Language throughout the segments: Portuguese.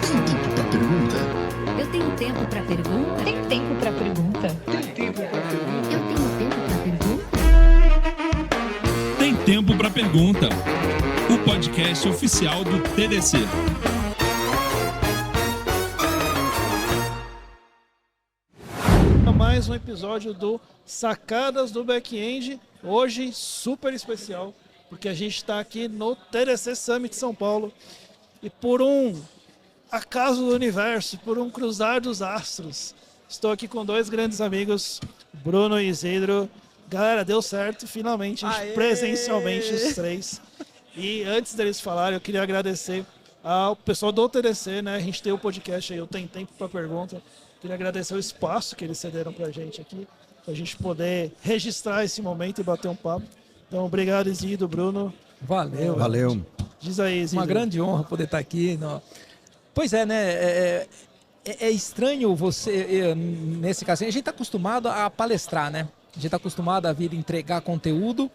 Tem tempo para pergunta? Eu tenho tempo para pergunta? Tem tempo para pergunta? Tem tempo para pergunta? Eu tenho tempo para pergunta? Tem Tempo para Pergunta, o podcast oficial do TDC. Mais um episódio do Sacadas do Back-End, hoje super especial, porque a gente está aqui no TDC Summit São Paulo e por um acaso do universo, por um cruzar dos astros, estou aqui com dois grandes amigos, Bruno e Isidro. Galera, deu certo, finalmente, presencialmente os três. E antes deles falarem, eu queria agradecer ao pessoal do TDC, né? A gente tem o podcast aí, eu tenho tempo para pergunta. Queria agradecer o espaço que eles cederam pra gente aqui, pra gente poder registrar esse momento e bater um papo. Então, obrigado, Isidro, Bruno. Valeu. Diz aí, Isidro. Uma grande honra poder estar aqui. Pois é, né? É estranho você, nesse caso, a gente está acostumado a palestrar, né? A gente está acostumado a vir entregar conteúdo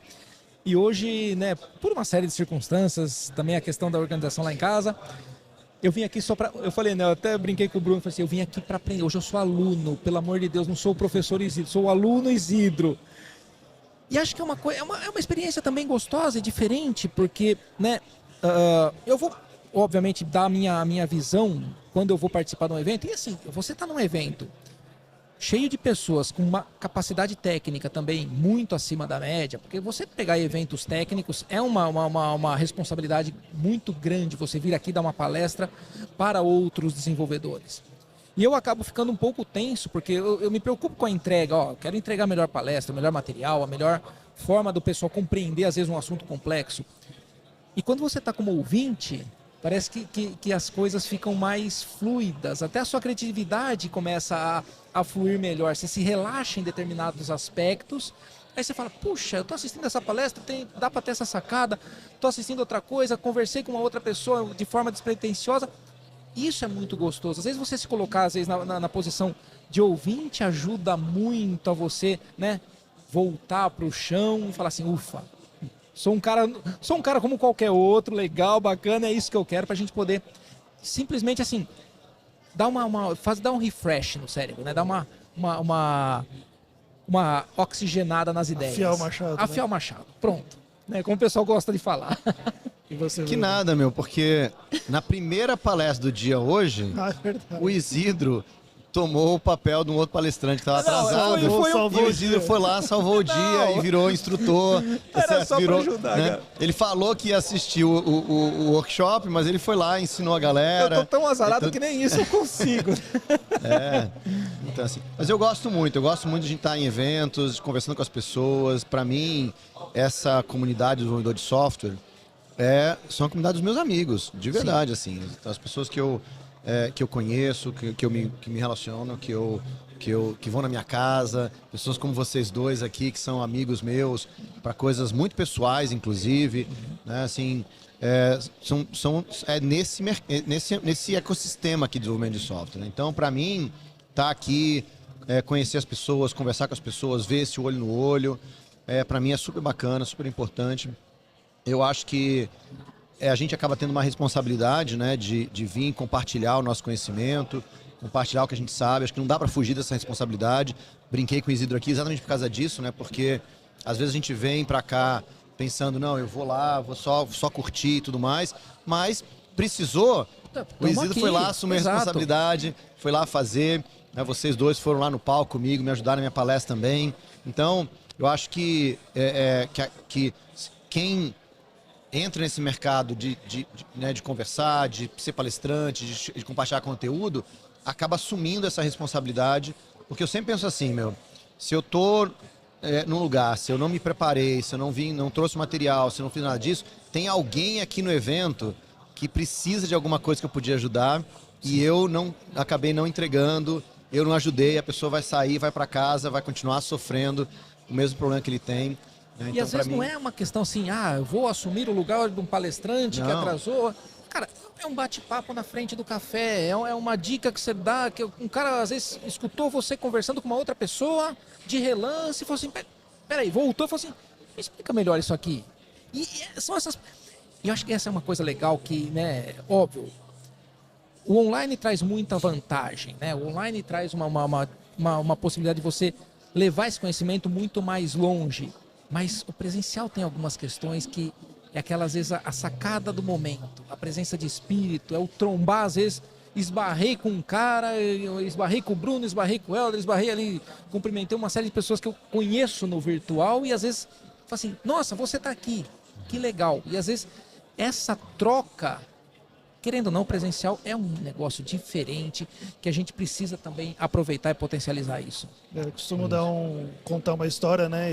e hoje, né, por uma série de circunstâncias, também a questão da organização lá em casa, eu vim aqui só para... Eu falei, né, eu até brinquei com o Bruno, falei assim, eu vim aqui para aprender. Hoje eu sou aluno, pelo amor de Deus, não sou o professor Isidro, sou o aluno Isidro. E acho que é uma experiência também gostosa e diferente, porque, né, eu vou, obviamente, dar a minha visão quando eu vou participar de um evento. E assim, você está num evento cheio de pessoas com uma capacidade técnica também muito acima da média, porque você pegar eventos técnicos é uma responsabilidade muito grande, você vir aqui dar uma palestra para outros desenvolvedores. E eu acabo ficando um pouco tenso, porque eu me preocupo com a entrega, eu quero entregar a melhor palestra, o melhor material, a melhor forma do pessoal compreender, às vezes, um assunto complexo. E quando você está como ouvinte, parece que as coisas ficam mais fluidas, até a sua criatividade começa a fluir melhor, você se relaxa em determinados aspectos, aí você fala, puxa, eu estou assistindo essa palestra, dá para ter essa sacada, estou assistindo outra coisa, conversei com uma outra pessoa de forma despretensiosa, isso é muito gostoso. Às vezes você se colocar às vezes, na posição de ouvinte ajuda muito a você, né, voltar para o chão e falar assim, ufa, sou um cara como qualquer outro, legal, bacana, é isso que eu quero pra gente poder simplesmente assim, dar um refresh no cérebro, né? Dar uma oxigenada nas ideias. Afiar o machado. Afiar o machado, pronto. Né? Como o pessoal gosta de falar. E você, Que Bruno? nada, meu, porque na primeira palestra do dia hoje, Ah, é verdade. o Isidro tomou o papel de um outro palestrante que estava atrasado. foi E o Isidro foi lá, salvou o dia e virou instrutor. Era só pra virou, ajudar, né? cara. Ele falou que ia assistir o workshop, mas ele foi lá, ensinou a galera. Eu tô tão azarado que nem isso eu consigo. Então, assim, mas eu gosto muito de a gente estar em eventos, conversando com as pessoas. Para mim, essa comunidade do desenvolvedor de software são a comunidade dos meus amigos, de verdade, assim. As pessoas que eu conheço, que me relacionam, que vão na minha casa, pessoas como vocês dois aqui, que são amigos meus, para coisas muito pessoais, inclusive, né? Assim, nesse ecossistema aqui de desenvolvimento de software, né? Então, para mim, tá aqui, conhecer as pessoas, conversar com as pessoas, ver esse olho no olho, para mim é super bacana, super importante. Eu acho que a gente acaba tendo uma responsabilidade, né, de vir compartilhar o nosso conhecimento, compartilhar o que a gente sabe. Acho que não dá para fugir dessa responsabilidade. Brinquei com o Isidro aqui exatamente por causa disso, né, porque às vezes a gente vem para cá pensando, não, eu vou lá, vou só curtir e tudo mais, mas precisou, o Isidro foi lá assumir a responsabilidade, foi lá fazer, né, vocês dois foram lá no palco comigo, me ajudaram na minha palestra também. Então, eu acho que quem entra nesse mercado de conversar, de ser palestrante, de compartilhar conteúdo, acaba assumindo essa responsabilidade, porque eu sempre penso assim, se eu tô num lugar, se eu não me preparei, se eu não trouxe material, se eu não fiz nada disso, tem alguém aqui no evento que precisa de alguma coisa que eu podia ajudar. Sim. E eu acabei não entregando, eu não ajudei, a pessoa vai sair, vai para casa, vai continuar sofrendo o mesmo problema que ele tem. Então, e às vezes não é uma questão assim, eu vou assumir o lugar de um palestrante que atrasou. Cara, é um bate-papo na frente do café, é uma dica que você dá, que um cara às vezes escutou você conversando com uma outra pessoa de relance e falou assim, peraí, voltou e falou assim, me explica melhor isso aqui. E são essas... E eu acho que essa é uma coisa legal que, né, óbvio, o online traz muita vantagem, né? O online traz uma possibilidade de você levar esse conhecimento muito mais longe. Mas o presencial tem algumas questões que é aquela, às vezes, a sacada do momento, a presença de espírito, é o trombar, às vezes, esbarrei com um cara, eu esbarrei com o Bruno, esbarrei com o Helder, esbarrei ali, cumprimentei uma série de pessoas que eu conheço no virtual e, às vezes, falo assim, nossa, você tá aqui, que legal. E, às vezes, essa troca, querendo ou não, presencial é um negócio diferente que a gente precisa também aproveitar e potencializar isso. Eu costumo contar uma história, né?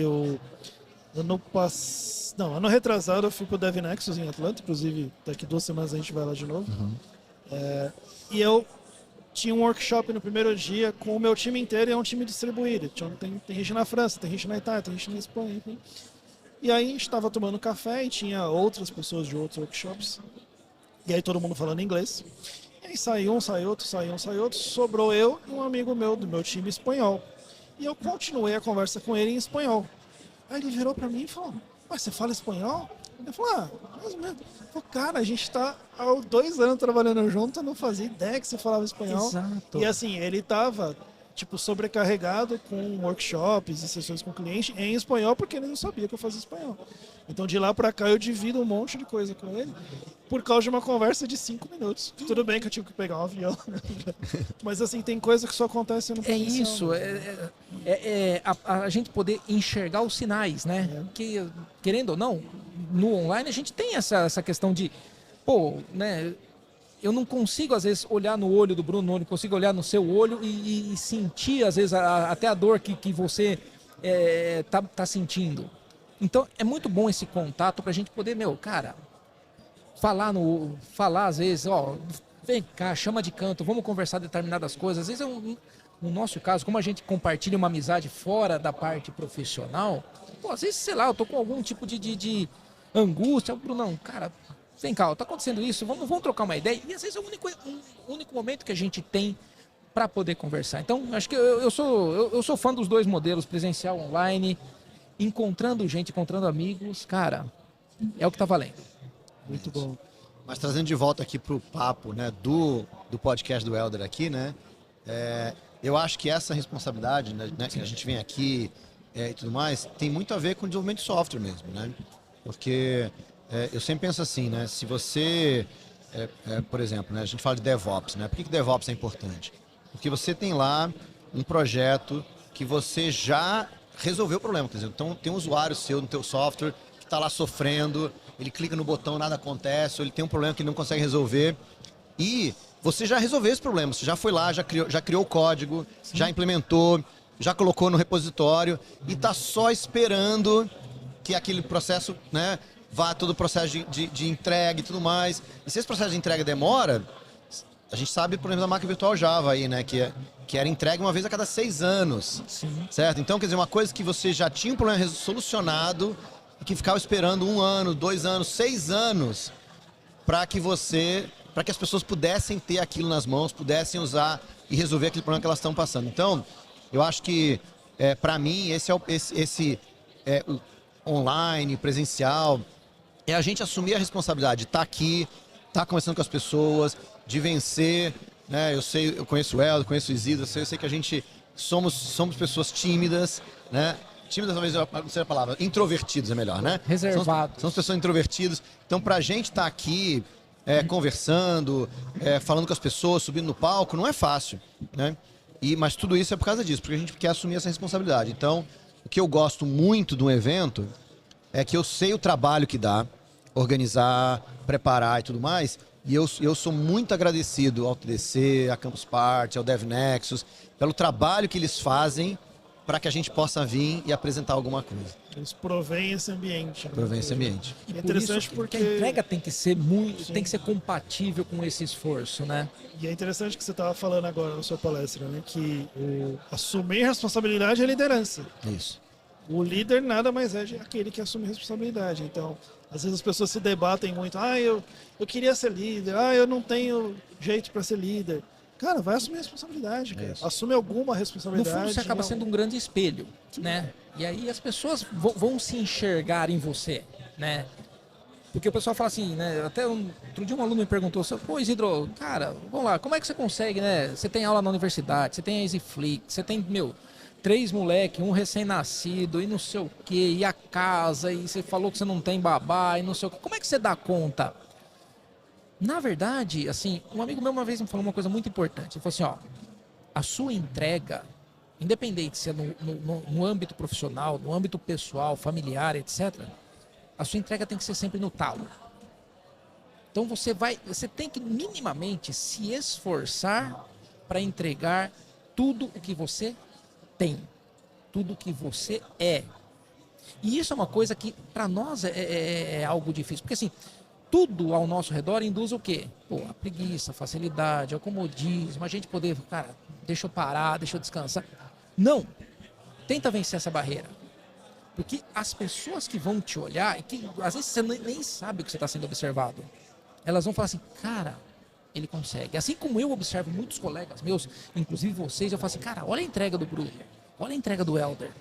Ano retrasado eu fui pro Dev Nexus em Atlanta, inclusive daqui 2 semanas a gente vai lá de novo. E eu tinha um workshop no primeiro dia com o meu time inteiro e é um time distribuído. Tem gente na França, tem gente na Itália, tem gente na Espanha, enfim. E aí a gente estava tomando café e tinha outras pessoas de outros workshops. E aí todo mundo falando inglês. E aí saiu um, saiu outro, sobrou eu e um amigo meu do meu time espanhol. E eu continuei a conversa com ele em espanhol. Aí ele virou pra mim e falou, mas você fala espanhol? Eu falei, mais ou menos. Eu falei, cara, a gente tá há 2 anos trabalhando junto, eu não fazia ideia que você falava espanhol. Exato. E assim, ele tava, sobrecarregado com workshops e sessões com cliente em espanhol, porque ele não sabia que eu fazia espanhol. Então de lá pra cá eu divido um monte de coisa com ele, por causa de uma conversa de 5 minutos. Tudo bem que eu tive que pegar um avião, mas assim, tem coisa que só acontece no presencial. É isso, a gente poder enxergar os sinais, né? Que, querendo ou não, no online a gente tem essa questão de, né? Eu não consigo, às vezes, olhar no olho do Bruno, não consigo olhar no seu olho e sentir, às vezes, até a dor que você tá sentindo. Então, é muito bom esse contato pra gente poder, falar às vezes, vem cá, chama de canto, vamos conversar determinadas coisas. Às vezes, no nosso caso, como a gente compartilha uma amizade fora da parte profissional, às vezes, sei lá, eu tô com algum tipo de angústia, Brunão, cara, vem cá, tá acontecendo isso, vamos trocar uma ideia. E às vezes é o único momento que a gente tem para poder conversar. Então, acho que eu sou fã dos 2 modelos, presencial, online, encontrando gente, encontrando amigos, cara, é o que tá valendo. Muito bom. Mas trazendo de volta aqui pro papo, né, do podcast do Helder aqui, né, eu acho que essa responsabilidade, né, que a gente vem aqui e tudo mais, tem muito a ver com o desenvolvimento de software mesmo, né, porque eu sempre penso assim, né, se você, por exemplo, né, a gente fala de DevOps, né, por que DevOps é importante? Porque você tem lá um projeto que você já resolveu o problema, quer dizer, então tem um usuário seu no teu software que está lá sofrendo, ele clica no botão, nada acontece, ou ele tem um problema que ele não consegue resolver, e você já resolveu esse problema, você já foi lá, já criou o código, já implementou, já colocou no repositório e está só esperando que aquele processo, né, vá todo o processo de entrega e tudo mais. E se esse processo de entrega demora, a gente sabe, por exemplo, da máquina virtual Java aí, né, que era entregue uma vez a cada 6 anos. Sim. Certo? Então, quer dizer, uma coisa que você já tinha um problema solucionado e que ficava esperando 1 ano, 2 anos, 6 anos para que as pessoas pudessem ter aquilo nas mãos, pudessem usar e resolver aquele problema que elas estão passando. Então, eu acho que, para mim, esse é o online, presencial, é a gente assumir a responsabilidade de estar aqui, estar conversando com as pessoas, de vencer, né? Eu conheço o Helder, conheço o Isidro, eu sei que a gente somos pessoas tímidas, né? Tímidas talvez não seja a palavra, introvertidos é melhor, né? Reservados. Somos pessoas introvertidas. Então, pra gente estar aqui conversando, falando com as pessoas, subindo no palco, não é fácil, né? Mas tudo isso é por causa disso, porque a gente quer assumir essa responsabilidade. Então, o que eu gosto muito de um evento é que eu sei o trabalho que dá, organizar, preparar e tudo mais, e eu sou muito agradecido ao TDC, à Campus Party, ao Dev Nexus, pelo trabalho que eles fazem para que a gente possa vir e apresentar alguma coisa. Eles provêm esse ambiente. Né? Provém esse ambiente. É interessante porque a entrega tem que ser tem que ser compatível com esse esforço, né? E é interessante que você estava falando agora na sua palestra, né? Que assumir responsabilidade é liderança. Isso. O líder nada mais é aquele que assume responsabilidade. Então, às vezes as pessoas se debatem muito. Eu queria ser líder. Eu não tenho jeito para ser líder. Cara, vai assumir responsabilidade, cara. Assume alguma responsabilidade. No fundo, você acaba sendo um grande espelho, né? E aí as pessoas vão se enxergar em você, né? Porque o pessoal fala assim, né? Até outro dia um aluno me perguntou, pô, Isidro, cara, vamos lá, como é que você consegue, né? Você tem aula na universidade, você tem a EasyFlix, você tem, 3 moleque, um recém-nascido e não sei o quê, e a casa, e você falou que você não tem babá e não sei o quê. Como é que você dá conta? Na verdade, assim, um amigo meu uma vez me falou uma coisa muito importante. Ele falou assim, ó, a sua entrega, independente se é no âmbito profissional, no âmbito pessoal, familiar, etc., a sua entrega tem que ser sempre no talo. Então você tem que minimamente se esforçar para entregar tudo o que você tem, tudo o que você é. E isso é uma coisa que para nós é algo difícil, porque assim, tudo ao nosso redor induz o quê? Pô, a preguiça, a facilidade, o comodismo, a gente poder, cara, deixa eu parar, deixa eu descansar. Não, tenta vencer essa barreira. Porque as pessoas que vão te olhar, e que às vezes você nem sabe que você está sendo observado, elas vão falar assim, cara, ele consegue. Assim como eu observo muitos colegas meus, inclusive vocês, eu falo assim, cara, olha a entrega do Bruno, olha a entrega do Helder,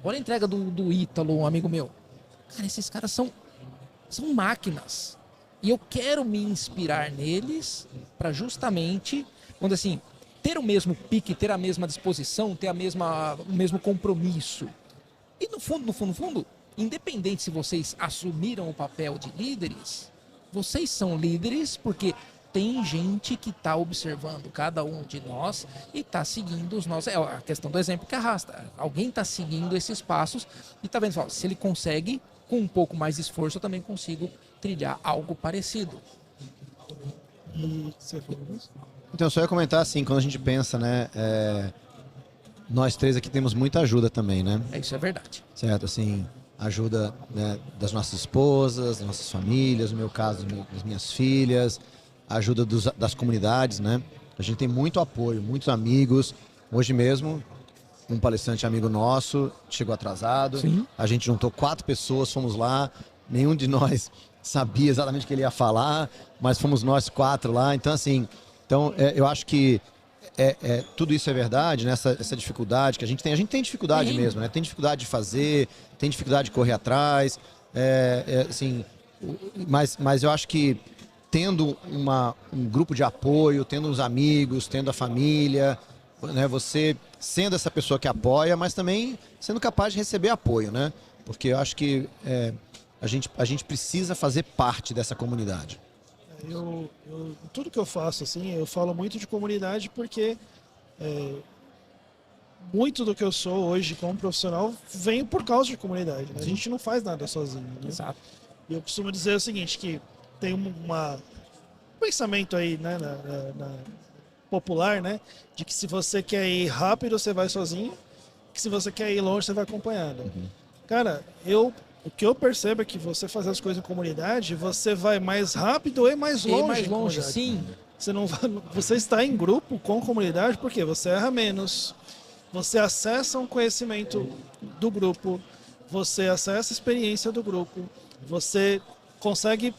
olha a entrega do Ítalo, um amigo meu. Cara, esses caras são máquinas. E eu quero me inspirar neles para justamente, quando assim, ter o mesmo pique, ter a mesma disposição, ter o mesmo compromisso. E no fundo, independente se vocês assumiram o papel de líderes, vocês são líderes porque tem gente que está observando cada um de nós e está seguindo os nossos... É a questão do exemplo que arrasta. Alguém está seguindo esses passos e está vendo, se ele consegue, com um pouco mais de esforço, eu também consigo trilhar algo parecido. E você falou isso? Então, eu só ia comentar assim, quando a gente pensa, né? Nós 3 aqui temos muita ajuda também, né? Isso é verdade. Certo, assim, ajuda, né, das nossas esposas, das nossas famílias, no meu caso, das minhas filhas, ajuda das comunidades, né? A gente tem muito apoio, muitos amigos. Hoje mesmo, um palestrante amigo nosso chegou atrasado. Sim. A gente juntou 4 pessoas, fomos lá. Nenhum de nós sabia exatamente o que ele ia falar, mas fomos nós 4 lá. Então, assim, eu acho que tudo isso é verdade, né? Essa dificuldade que a gente tem dificuldade mesmo, né? Tem dificuldade de fazer, tem dificuldade de correr atrás, assim, mas eu acho que tendo um grupo de apoio, tendo uns amigos, tendo a família, né? Você sendo essa pessoa que apoia, mas também sendo capaz de receber apoio, né? Porque eu acho que a gente precisa fazer parte dessa comunidade. Tudo que eu faço, assim, eu falo muito de comunidade porque muito do que eu sou hoje como profissional vem por causa de comunidade, né? A gente não faz nada sozinho, né? Exato. E eu costumo dizer o seguinte, que tem um pensamento aí, né, popular, né, de que se você quer ir rápido, você vai sozinho, que se você quer ir longe, você vai acompanhado. Cara, o que eu percebo é que você fazer as coisas em comunidade, você vai mais rápido e mais longe. E mais longe, sim. Você está em grupo com comunidade porque você erra menos, você acessa um conhecimento do grupo, você acessa a experiência do grupo, você consegue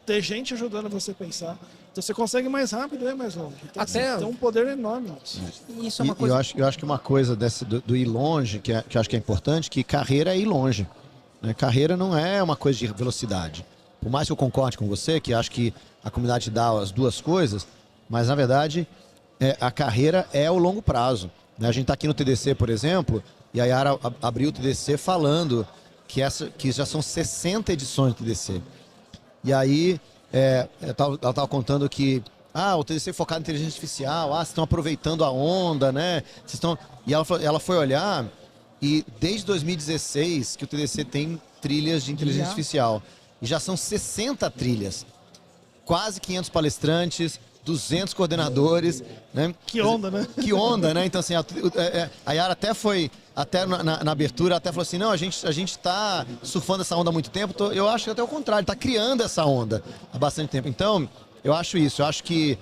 ter gente ajudando você a pensar. Então você consegue mais rápido e mais longe. Então, Até tem um poder enorme nisso. Isso é uma coisa... Eu acho que uma coisa do ir longe, que eu acho que é importante, que carreira é ir longe. Né? Carreira não é uma coisa de velocidade. Por mais que eu concorde com você, que acho que a comunidade dá as duas coisas, mas na verdade a carreira é o longo prazo. Né? A gente está aqui no TDC, por exemplo, e a Yara abriu o TDC falando que já são 60 edições do TDC. E aí ela estava contando que o TDC é focado em inteligência artificial, vocês estão aproveitando a onda, né? E ela foi olhar, e desde 2016 que o TDC tem trilhas de inteligência artificial. E já são 60 trilhas. Quase 500 palestrantes, 200 coordenadores, né? Que onda, né? Que onda, né? Então, assim, a Yara até na abertura, até falou assim, não, a gente tá surfando essa onda há muito tempo. Eu acho que até o contrário, tá criando essa onda há bastante tempo. Então, eu acho isso. Eu acho que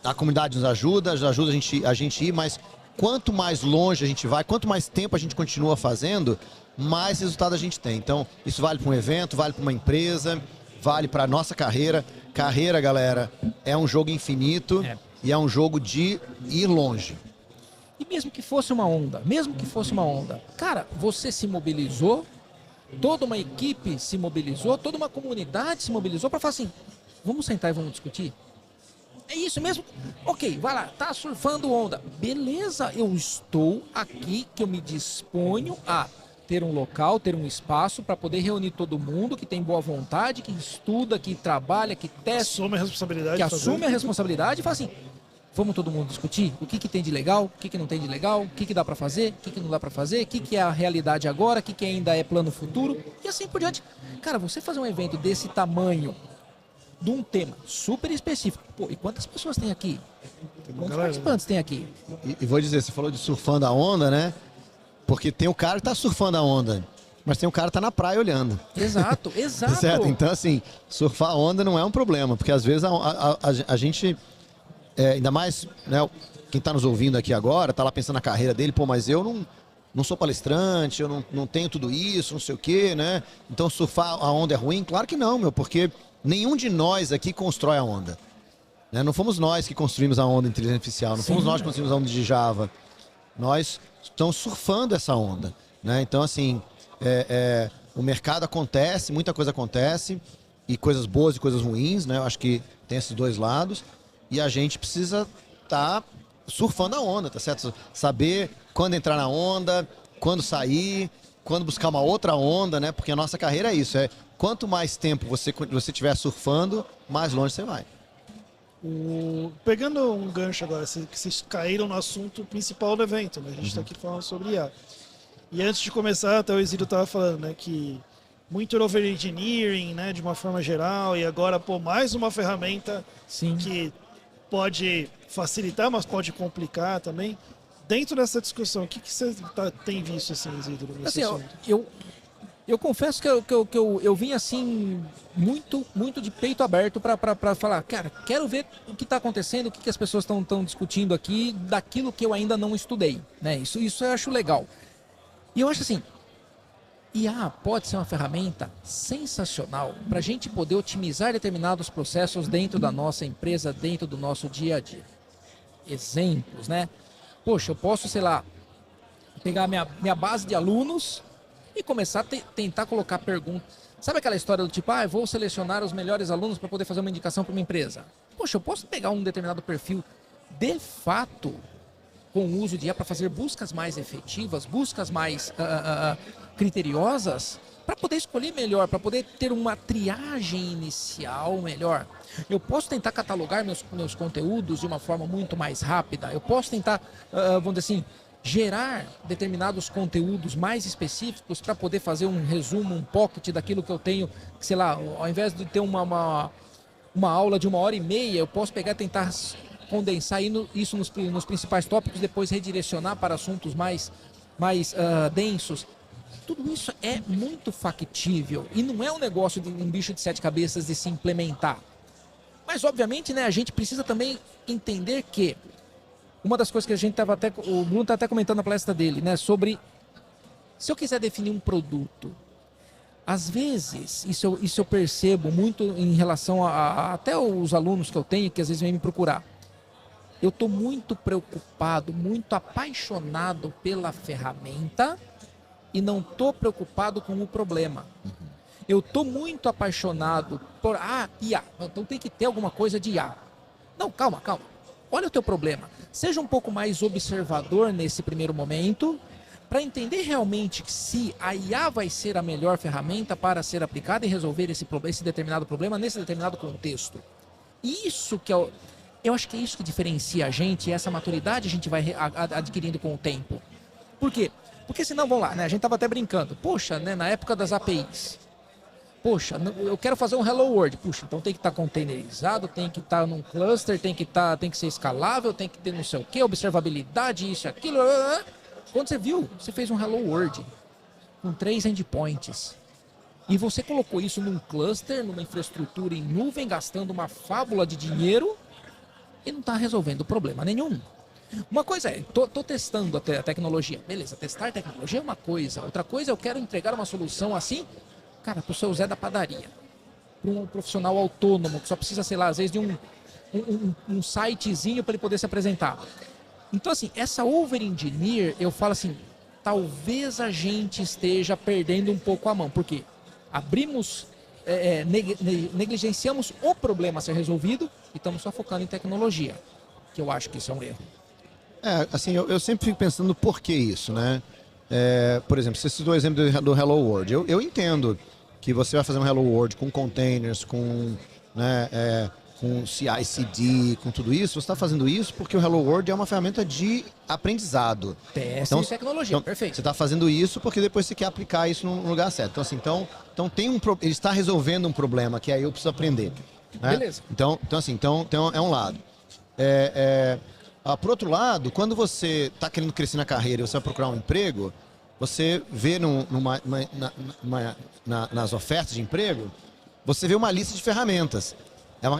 a comunidade nos ajuda a gente ir, mas quanto mais longe a gente vai, quanto mais tempo a gente continua fazendo, mais resultado a gente tem. Então, isso vale para um evento, vale para uma empresa, vale para a nossa carreira. Carreira, galera, é um jogo infinito e é um jogo de ir longe. E mesmo que fosse uma onda, cara, você se mobilizou, toda uma equipe se mobilizou, toda uma comunidade se mobilizou para falar assim, vamos sentar e vamos discutir? É isso mesmo? Ok, vai lá, tá surfando onda. Beleza, eu estou aqui, que eu me disponho a ter um local, ter um espaço para poder reunir todo mundo que tem boa vontade, que estuda, que trabalha, que testa, Assume a responsabilidade. que de fazer. assume a responsabilidade e fala assim, vamos todo mundo discutir o que tem de legal, o que não tem de legal, o que dá para fazer, o que não dá para fazer, o que é a realidade agora, o que ainda é plano futuro e assim por diante. Cara, você fazer um evento desse tamanho, de um tema super específico, pô, e quantas pessoas tem aqui? Quantos participantes tem aqui? E vou dizer, você falou de surfando a onda, né? Porque tem o cara que tá surfando a onda, mas tem o cara que tá na praia olhando. Exato, exato. Certo? Então, assim, surfar a onda não é um problema, porque às vezes a gente, ainda mais, né, quem tá nos ouvindo aqui agora, tá lá pensando na carreira dele, pô, mas eu não sou palestrante, eu não tenho tudo isso, não sei o quê, né? Então surfar a onda é ruim? Claro que não, meu, porque nenhum de nós aqui constrói a onda. Né? Não fomos nós que construímos a onda inteligência artificial, não fomos nós que construímos a onda de Java. Nós estamos surfando essa onda. Né? Então, assim, o mercado acontece, muita coisa acontece, e coisas boas e coisas ruins, né? Eu acho que tem esses dois lados, e a gente precisa estar surfando a onda, tá certo? Saber quando entrar na onda, quando sair, quando buscar uma outra onda, né? Porque a nossa carreira é isso, quanto mais tempo você estiver surfando, mais longe você vai. Pegando um gancho agora, que vocês caíram no assunto principal do evento, né? A gente está aqui falando sobre IA. E antes de começar, até o Isidro estava falando, né, que muito over engineering, né, de uma forma geral, e agora, pô, mais uma ferramenta que pode facilitar, mas pode complicar também. Dentro dessa discussão, o que você tem visto, assim, Isidro, nesse assim, assunto? Eu confesso que eu vim assim, muito de peito aberto para falar, cara, quero ver o que está acontecendo, o que as pessoas estão discutindo aqui, daquilo que eu ainda não estudei, né? Isso eu acho legal. E eu acho assim, IA pode ser uma ferramenta sensacional para a gente poder otimizar determinados processos dentro da nossa empresa, dentro do nosso dia a dia. Exemplos, né? Poxa, eu posso, sei lá, pegar minha base de alunos e começar a tentar colocar perguntas. Sabe aquela história do tipo, eu vou selecionar os melhores alunos para poder fazer uma indicação para uma empresa? Poxa, eu posso pegar um determinado perfil, de fato, com o uso de IA para fazer buscas mais efetivas, buscas mais criteriosas, para poder escolher melhor, para poder ter uma triagem inicial melhor. Eu posso tentar catalogar meus conteúdos de uma forma muito mais rápida. Eu posso tentar, vamos dizer assim, gerar determinados conteúdos mais específicos para poder fazer um resumo, um pocket daquilo que eu tenho, sei lá, ao invés de ter uma aula de 1h30, eu posso pegar e tentar condensar isso nos principais tópicos, depois redirecionar para assuntos mais densos. Tudo isso é muito factível e não é um negócio de um bicho de 7 cabeças de se implementar. Mas, obviamente, né, a gente precisa também entender que uma das coisas que a gente o Bruno está até comentando na palestra dele, né, sobre se eu quiser definir um produto, às vezes, isso eu percebo muito em relação até os alunos que eu tenho, que às vezes vêm me procurar. Eu estou muito preocupado, muito apaixonado pela ferramenta e não estou preocupado com o problema. Eu estou muito apaixonado por IA. Então tem que ter alguma coisa de IA. Não, calma. Olha o teu problema. Seja um pouco mais observador nesse primeiro momento para entender realmente se a IA vai ser a melhor ferramenta para ser aplicada e resolver esse determinado problema nesse determinado contexto. Isso que eu acho que é isso que diferencia a gente e essa maturidade a gente vai adquirindo com o tempo. Por quê? Porque senão, vamos lá, né? A gente estava até brincando. Poxa, né, na época das APIs. Poxa, eu quero fazer um Hello World. Puxa, então tem que estar containerizado, tem que estar num cluster, tem que ser escalável, tem que ter não sei o que, observabilidade, isso, aquilo. Quando você viu, você fez um Hello World com 3 endpoints. E você colocou isso num cluster, numa infraestrutura em nuvem, gastando uma fábula de dinheiro e não está resolvendo problema nenhum. Uma coisa tô testando a tecnologia. Beleza, testar a tecnologia é uma coisa. Outra coisa, eu quero entregar uma solução assim, cara, para o seu Zé da padaria. Para um profissional autônomo, que só precisa, sei lá, às vezes de um sitezinho para ele poder se apresentar. Então, assim, essa over-engineer, eu falo assim, talvez a gente esteja perdendo um pouco a mão. Por quê? Abrimos, negligenciamos o problema a ser resolvido e estamos só focando em tecnologia, que eu acho que isso é um erro. Assim, eu sempre fico pensando no porquê isso, né? Por exemplo, você citou o exemplo do Hello World. Eu entendo que você vai fazer um Hello World com containers, com, né, com CI/CD, com tudo isso. Você está fazendo isso porque o Hello World é uma ferramenta de aprendizado. Teste e tecnologia, perfeito. Você está fazendo isso porque depois você quer aplicar isso no lugar certo. Então, assim, ele está resolvendo um problema que aí eu preciso aprender. Né? Beleza. Então, é um lado. Por outro lado, quando você está querendo crescer na carreira e você vai procurar um emprego, você vê nas ofertas de emprego, você vê uma lista de ferramentas.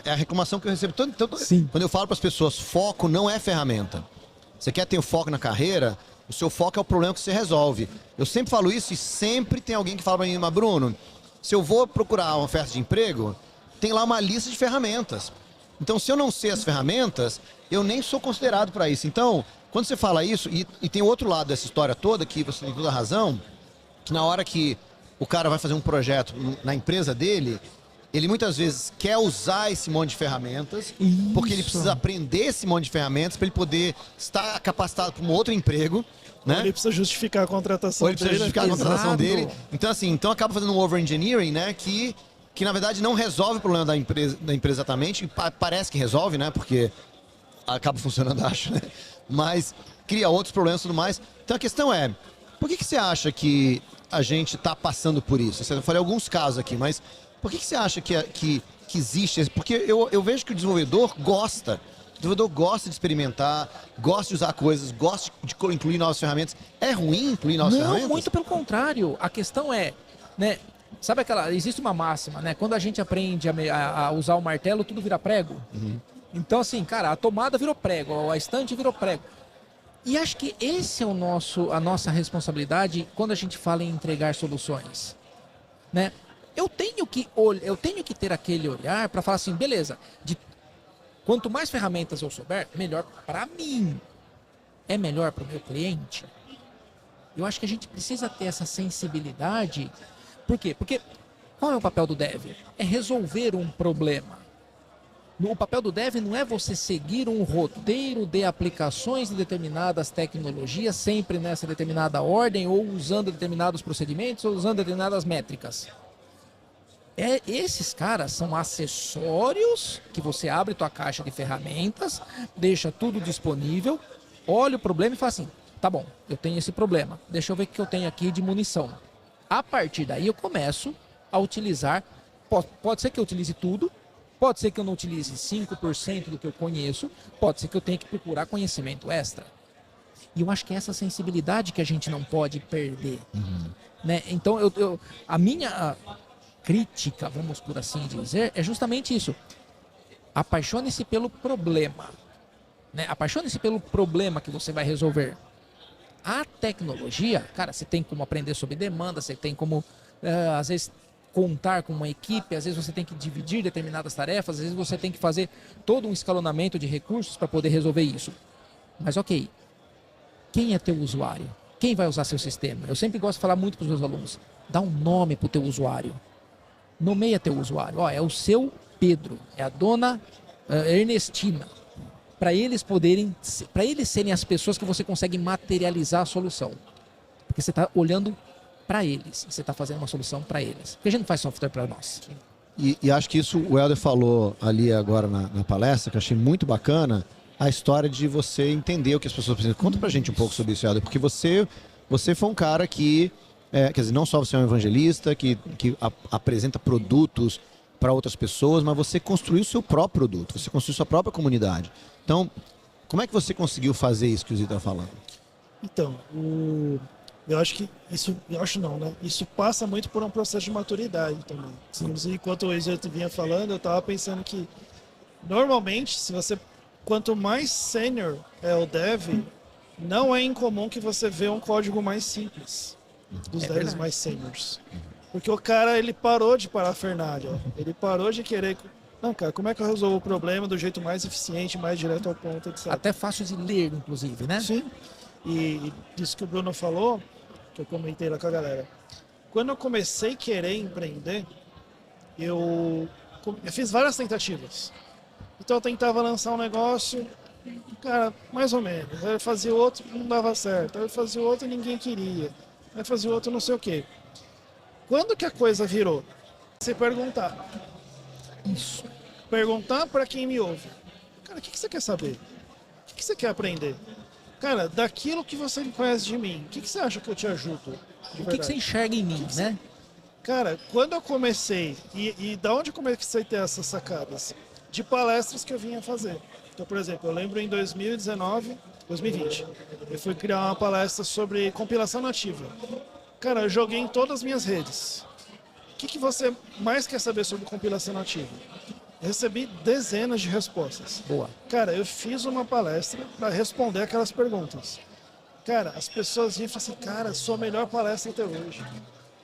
É a reclamação que eu recebo. Sim. Quando eu falo para as pessoas, foco não é ferramenta. Você quer ter o foco na carreira, o seu foco é o problema que você resolve. Eu sempre falo isso e sempre tem alguém que fala para mim, mas Bruno, se eu vou procurar uma oferta de emprego, tem lá uma lista de ferramentas. Então, se eu não sei as ferramentas, eu nem sou considerado para isso. Então, quando você fala isso, e tem outro lado dessa história toda, que você tem toda a razão, que na hora que o cara vai fazer um projeto na empresa dele, ele muitas vezes quer usar esse monte de ferramentas, porque ele precisa aprender esse monte de ferramentas para ele poder estar capacitado para um outro emprego, né? Ele precisa justificar a contratação Ou ele precisa justificar a contratação Exato. dele. Então, assim, acaba fazendo um over-engineering, né? Que na verdade não resolve o problema da empresa exatamente. Parece que resolve, né? Porque acaba funcionando, acho, né? Mas cria outros problemas e tudo mais. Então a questão é, por que você acha que a gente está passando por isso? Eu falei alguns casos aqui, mas por que você acha que existe? Porque eu vejo que o desenvolvedor gosta. O desenvolvedor gosta de experimentar, gosta de usar coisas, gosta de incluir novas ferramentas. É ruim incluir novas ferramentas? Não, muito pelo contrário. A questão é, né? Sabe existe uma máxima, né? Quando a gente aprende a usar o martelo, tudo vira prego. Uhum. Então, assim, cara, a tomada virou prego, a estante virou prego. E acho que esse é a nossa responsabilidade quando a gente fala em entregar soluções, né? Eu tenho que ter aquele olhar para falar assim, beleza, quanto mais ferramentas eu souber, melhor para mim. É melhor para o meu cliente? Eu acho que a gente precisa ter essa sensibilidade. Por quê? Porque qual é o papel do dev? É resolver um problema. O papel do dev não é você seguir um roteiro de aplicações de determinadas tecnologias, sempre nessa determinada ordem, ou usando determinados procedimentos, ou usando determinadas métricas. Esses caras são acessórios que você abre tua caixa de ferramentas, deixa tudo disponível, olha o problema e fala assim, tá bom, eu tenho esse problema, deixa eu ver o que eu tenho aqui de munição. A partir daí eu começo a utilizar, pode ser que eu utilize tudo, pode ser que eu não utilize 5% do que eu conheço, pode ser que eu tenha que procurar conhecimento extra. E eu acho que é essa sensibilidade que a gente não pode perder. Né? Então, a minha crítica, vamos por assim dizer, é justamente isso. Apaixone-se pelo problema. Né? Apaixone-se pelo problema que você vai resolver. A tecnologia, cara, você tem como aprender sob demanda, você tem como, às vezes, contar com uma equipe, às vezes você tem que dividir determinadas tarefas, às vezes você tem que fazer todo um escalonamento de recursos para poder resolver isso. Mas ok, quem é teu usuário? Quem vai usar seu sistema? Eu sempre gosto de falar muito para os meus alunos, dá um nome para o teu usuário. Nomeia teu usuário. Ó, é o seu Pedro, é a dona Ernestina. Para eles serem as pessoas que você consegue materializar a solução. Porque você está olhando para eles, você está fazendo uma solução para eles. Porque a gente não faz software para nós. E acho que isso o Helder falou ali agora na palestra, que eu achei muito bacana, a história de você entender o que as pessoas precisam. Conta pra gente um pouco sobre isso, Helder, porque você foi um cara que, quer dizer, não só você é um evangelista, que apresenta produtos para outras pessoas, mas você construiu o seu próprio produto, você construiu sua própria comunidade. Então, como é que você conseguiu fazer isso que o Zito está falando? Então, eu acho que isso, né? Isso passa muito por um processo de maturidade também. Inclusive, enquanto o Zito vinha falando, eu estava pensando que, normalmente, quanto mais sênior é o dev, não é incomum que você vê um código mais simples dos devs mais seniors. Porque o cara, ele parou de parafernália. Ele parou de querer... Não, cara, como é que eu resolvo o problema do jeito mais eficiente, mais direto ao ponto, etc. Até fácil de ler, inclusive, né? Sim. E isso que o Bruno falou, que eu comentei lá com a galera. Quando eu comecei a querer empreender, eu fiz várias tentativas. Então eu tentava lançar um negócio, cara, mais ou menos. Aí eu fazia outro, não dava certo. Aí eu fazia outro e ninguém queria. Aí eu fazia outro, não sei o quê. Quando que a coisa virou? Você perguntar. Isso. Perguntar para quem me ouve. Cara, o que você quer saber? O que você quer aprender? Cara, daquilo que você conhece de mim, o que você acha que eu te ajudo? O que você enxerga em mim, né? Cara, quando eu comecei, e da onde eu comecei a ter essas sacadas? De palestras que eu vinha fazer. Então, por exemplo, eu lembro em 2019, 2020, eu fui criar uma palestra sobre compilação nativa. Cara, eu joguei em todas as minhas redes. O que você mais quer saber sobre compilação nativa? Eu recebi dezenas de respostas. Boa. Cara, eu fiz uma palestra para responder aquelas perguntas. Cara, as pessoas vinham e falavam assim, cara, sua melhor palestra até hoje.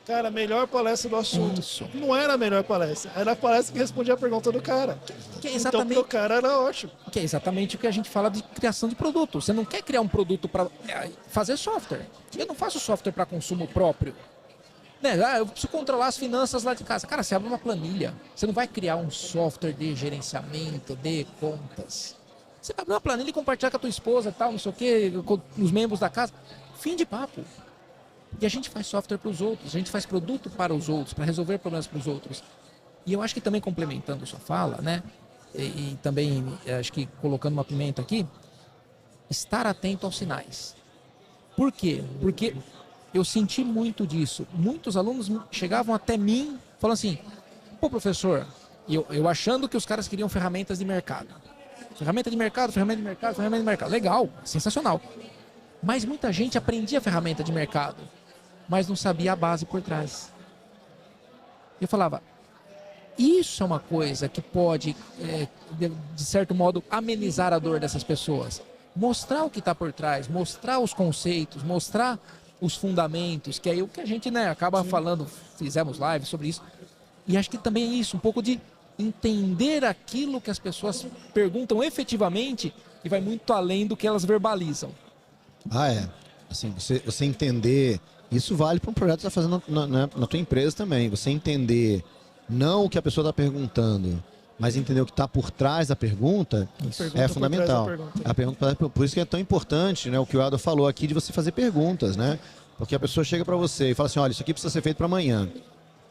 Cara, melhor palestra do assunto. Isso. Não era a melhor palestra, era a palestra que respondia a pergunta do cara. Que é Então, exatamente, pro cara era ótimo. que é exatamente o que a gente fala de criação de produto. Você não quer criar um produto para fazer software. Eu não faço software para consumo próprio. Né? Eu preciso controlar as finanças lá de casa. Cara, você abre uma planilha. Você não vai criar um software de gerenciamento de contas. Você vai abrir uma planilha e compartilhar com a tua esposa, tal, não sei o quê, com os membros da casa. Fim de papo. E a gente faz software para os outros, a gente faz produto para os outros, para resolver problemas para os outros. E eu acho que também complementando sua fala, né? E também acho que colocando uma pimenta aqui, estar atento aos sinais. Por quê? Porque eu senti muito disso. Muitos alunos chegavam até mim falando assim, pô, professor, eu achando que os caras queriam ferramentas de mercado. Ferramenta de mercado, ferramenta de mercado, ferramenta de mercado. Legal, sensacional. Mas muita gente aprendia ferramenta de mercado, mas não sabia a base por trás. Eu falava, isso é uma coisa que pode, de certo modo, amenizar a dor dessas pessoas. Mostrar o que está por trás, mostrar os conceitos, mostrar os fundamentos, que é o que a gente, né, acaba falando, fizemos live sobre isso. E acho que também é isso, um pouco de entender aquilo que as pessoas perguntam efetivamente e vai muito além do que elas verbalizam. Ah, é. Assim, você entender... Isso vale para um projeto que você está fazendo na tua empresa também. Você entender não o que a pessoa está perguntando, mas entender o que está por trás da pergunta, é fundamental. A pergunta, por isso que é tão importante, né, o que o Aldo falou aqui de você fazer perguntas, né? Porque a pessoa chega para você e fala assim, olha, isso aqui precisa ser feito para amanhã.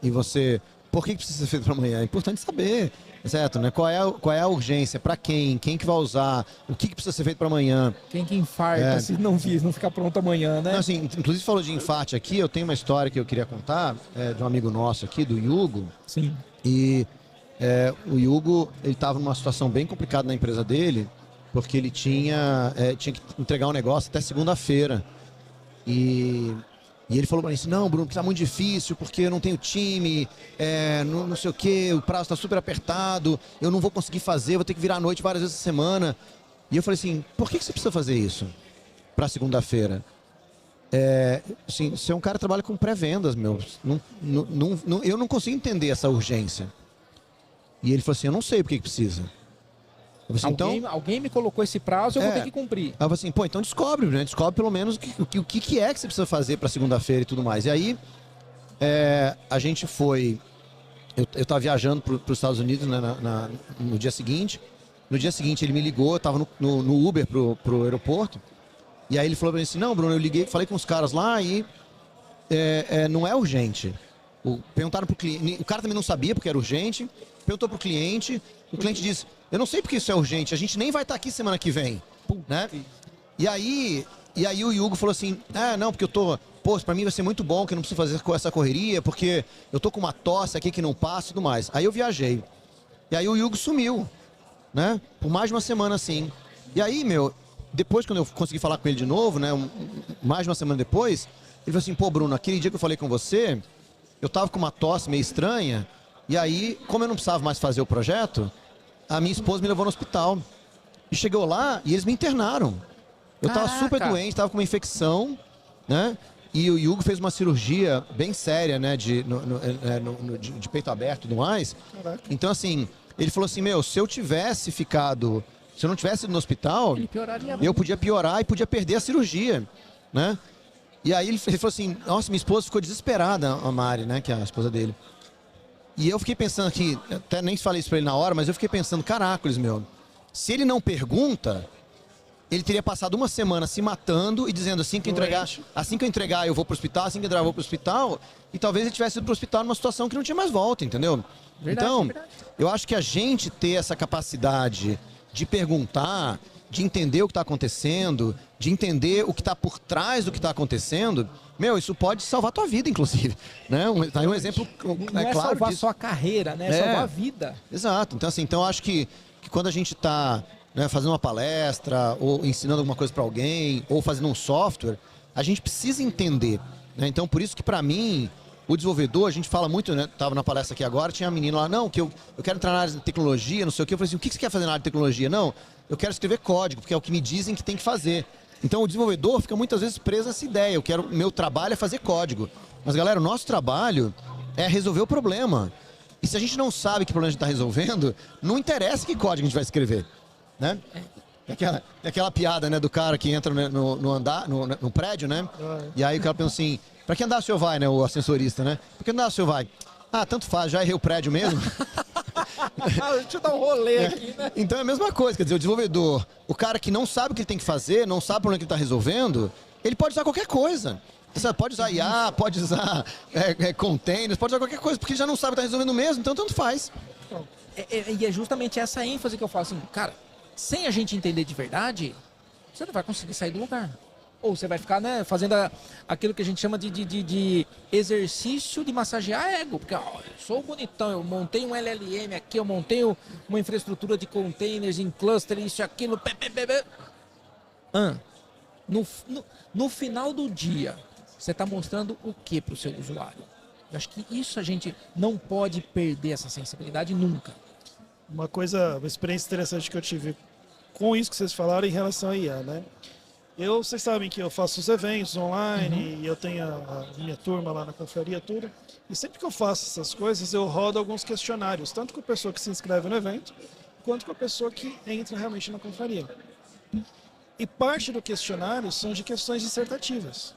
E você... Por que precisa ser feito para amanhã? É importante saber, certo? Né? Qual é a urgência? Para quem? Quem que vai usar? O que precisa ser feito para amanhã? Quem que infarta se não ficar pronto amanhã, né? Não, assim, inclusive falou de infarte aqui, eu tenho uma história que eu queria contar de um amigo nosso aqui, do Hugo. Sim. E o Hugo, ele estava numa situação bem complicada na empresa dele, porque ele tinha que entregar um negócio até segunda-feira. E ele falou para mim assim, não, Bruno, que tá muito difícil, porque eu não tenho time, não sei o quê, o prazo está super apertado, eu não vou conseguir fazer, vou ter que virar à noite várias vezes a semana. E eu falei assim, por que você precisa fazer isso para segunda-feira? Assim, você é um cara que trabalha com pré-vendas, meu. Eu não consigo entender essa urgência. E ele falou assim, eu não sei por que precisa. Eu falei assim, alguém me colocou esse prazo, eu vou ter que cumprir. Aí eu falei assim, pô, então descobre, né? Descobre pelo menos o que é que você precisa fazer para segunda-feira e tudo mais. E aí, a gente foi... Eu tava viajando para os Estados Unidos, né, no dia seguinte. No dia seguinte ele me ligou, eu tava no Uber pro aeroporto. E aí ele falou para mim assim, não, Bruno, eu liguei, falei com os caras lá e não é urgente. Perguntaram pro cliente, o cara também não sabia porque era urgente. Perguntou pro cliente, o cliente disse, eu não sei porque isso é urgente, a gente nem vai estar aqui semana que vem, né? E aí o Hugo falou assim, não, porque eu tô, pô, pra mim vai ser muito bom que eu não preciso fazer essa correria, porque eu tô com uma tosse aqui que não passa e tudo mais. Aí eu viajei. E aí o Hugo sumiu, né? Por mais de uma semana assim. E aí, depois quando eu consegui falar com ele de novo, né? Mais de uma semana depois, ele falou assim, pô, Bruno, aquele dia que eu falei com você, eu tava com uma tosse meio estranha, e aí, como eu não precisava mais fazer o projeto, a minha esposa me levou no hospital. E chegou lá e eles me internaram. Eu tava super doente, tava com uma infecção, né? E o Hugo fez uma cirurgia bem séria, né? De peito aberto e tudo mais. Caraca. Então, assim, ele falou assim, se eu tivesse ficado... Se eu não tivesse ido no hospital, eu podia piorar e podia perder a cirurgia, né? E aí ele falou assim, nossa, minha esposa ficou desesperada, a Mari, né, que é a esposa dele. E eu fiquei pensando aqui, até nem falei isso pra ele na hora, mas eu fiquei pensando, caracoles, meu, se ele não pergunta, ele teria passado uma semana se matando e dizendo assim que eu entregar eu vou pro hospital, assim que eu entregar eu vou pro hospital, e talvez ele tivesse ido pro hospital numa situação que não tinha mais volta, entendeu? Verdade, Então, verdade. eu acho que a gente ter essa capacidade de perguntar, de entender o que está acontecendo, de entender o que está por trás do que está acontecendo, meu, isso pode salvar a tua vida, inclusive. Né? Tá aí um exemplo Não é claro salvar disso. sua carreira, né? É salvar a vida. Exato. Então, assim, então eu acho que quando a gente está, né, fazendo uma palestra, ou ensinando alguma coisa para alguém, ou fazendo um software, a gente precisa entender. Né? Então, por isso que para mim, o desenvolvedor, a gente fala muito, né? Tava na palestra aqui agora, tinha uma menina lá, não, que eu quero entrar na área de tecnologia, não sei o quê. Eu falei assim, o que você quer fazer na área de tecnologia? Não, eu quero escrever código, porque é o que me dizem que tem que fazer. Então o desenvolvedor fica muitas vezes preso a essa ideia, meu trabalho é fazer código. Mas galera, o nosso trabalho é resolver o problema. E se a gente não sabe que problema a gente está resolvendo, não interessa que código a gente vai escrever. Né? É aquela piada, né, do cara que entra no prédio, né? E aí o cara pensa assim, pra que andar o senhor vai, né, o ascensorista, né? Pra que andar o senhor vai? Ah, tanto faz, já errei o prédio mesmo. Deixa eu dar um rolê aqui, né? Então é a mesma coisa, quer dizer, o desenvolvedor, o cara que não sabe o que ele tem que fazer, não sabe o problema que ele está resolvendo, ele pode usar qualquer coisa. Você pode usar IA, pode usar containers, pode usar qualquer coisa, porque ele já não sabe o que está resolvendo mesmo, então tanto faz. E é justamente essa ênfase que eu falo assim, cara, sem a gente entender de verdade, você não vai conseguir sair do lugar. Ou você vai ficar, né, fazendo aquilo que a gente chama de exercício de massagear ego. Porque, ó, eu sou bonitão, eu montei um LLM aqui, eu montei uma infraestrutura de containers em cluster, isso e aquilo. No final do dia, você está mostrando o que para o seu usuário? Eu acho que isso a gente não pode perder essa sensibilidade nunca. Uma experiência interessante que eu tive com isso que vocês falaram em relação a IA, né? Vocês sabem que eu faço os eventos online e eu tenho a minha turma lá na confraria, tudo. E sempre que eu faço essas coisas, eu rodo alguns questionários, tanto com a pessoa que se inscreve no evento, quanto com a pessoa que entra realmente na confraria. E parte do questionário são de questões dissertativas,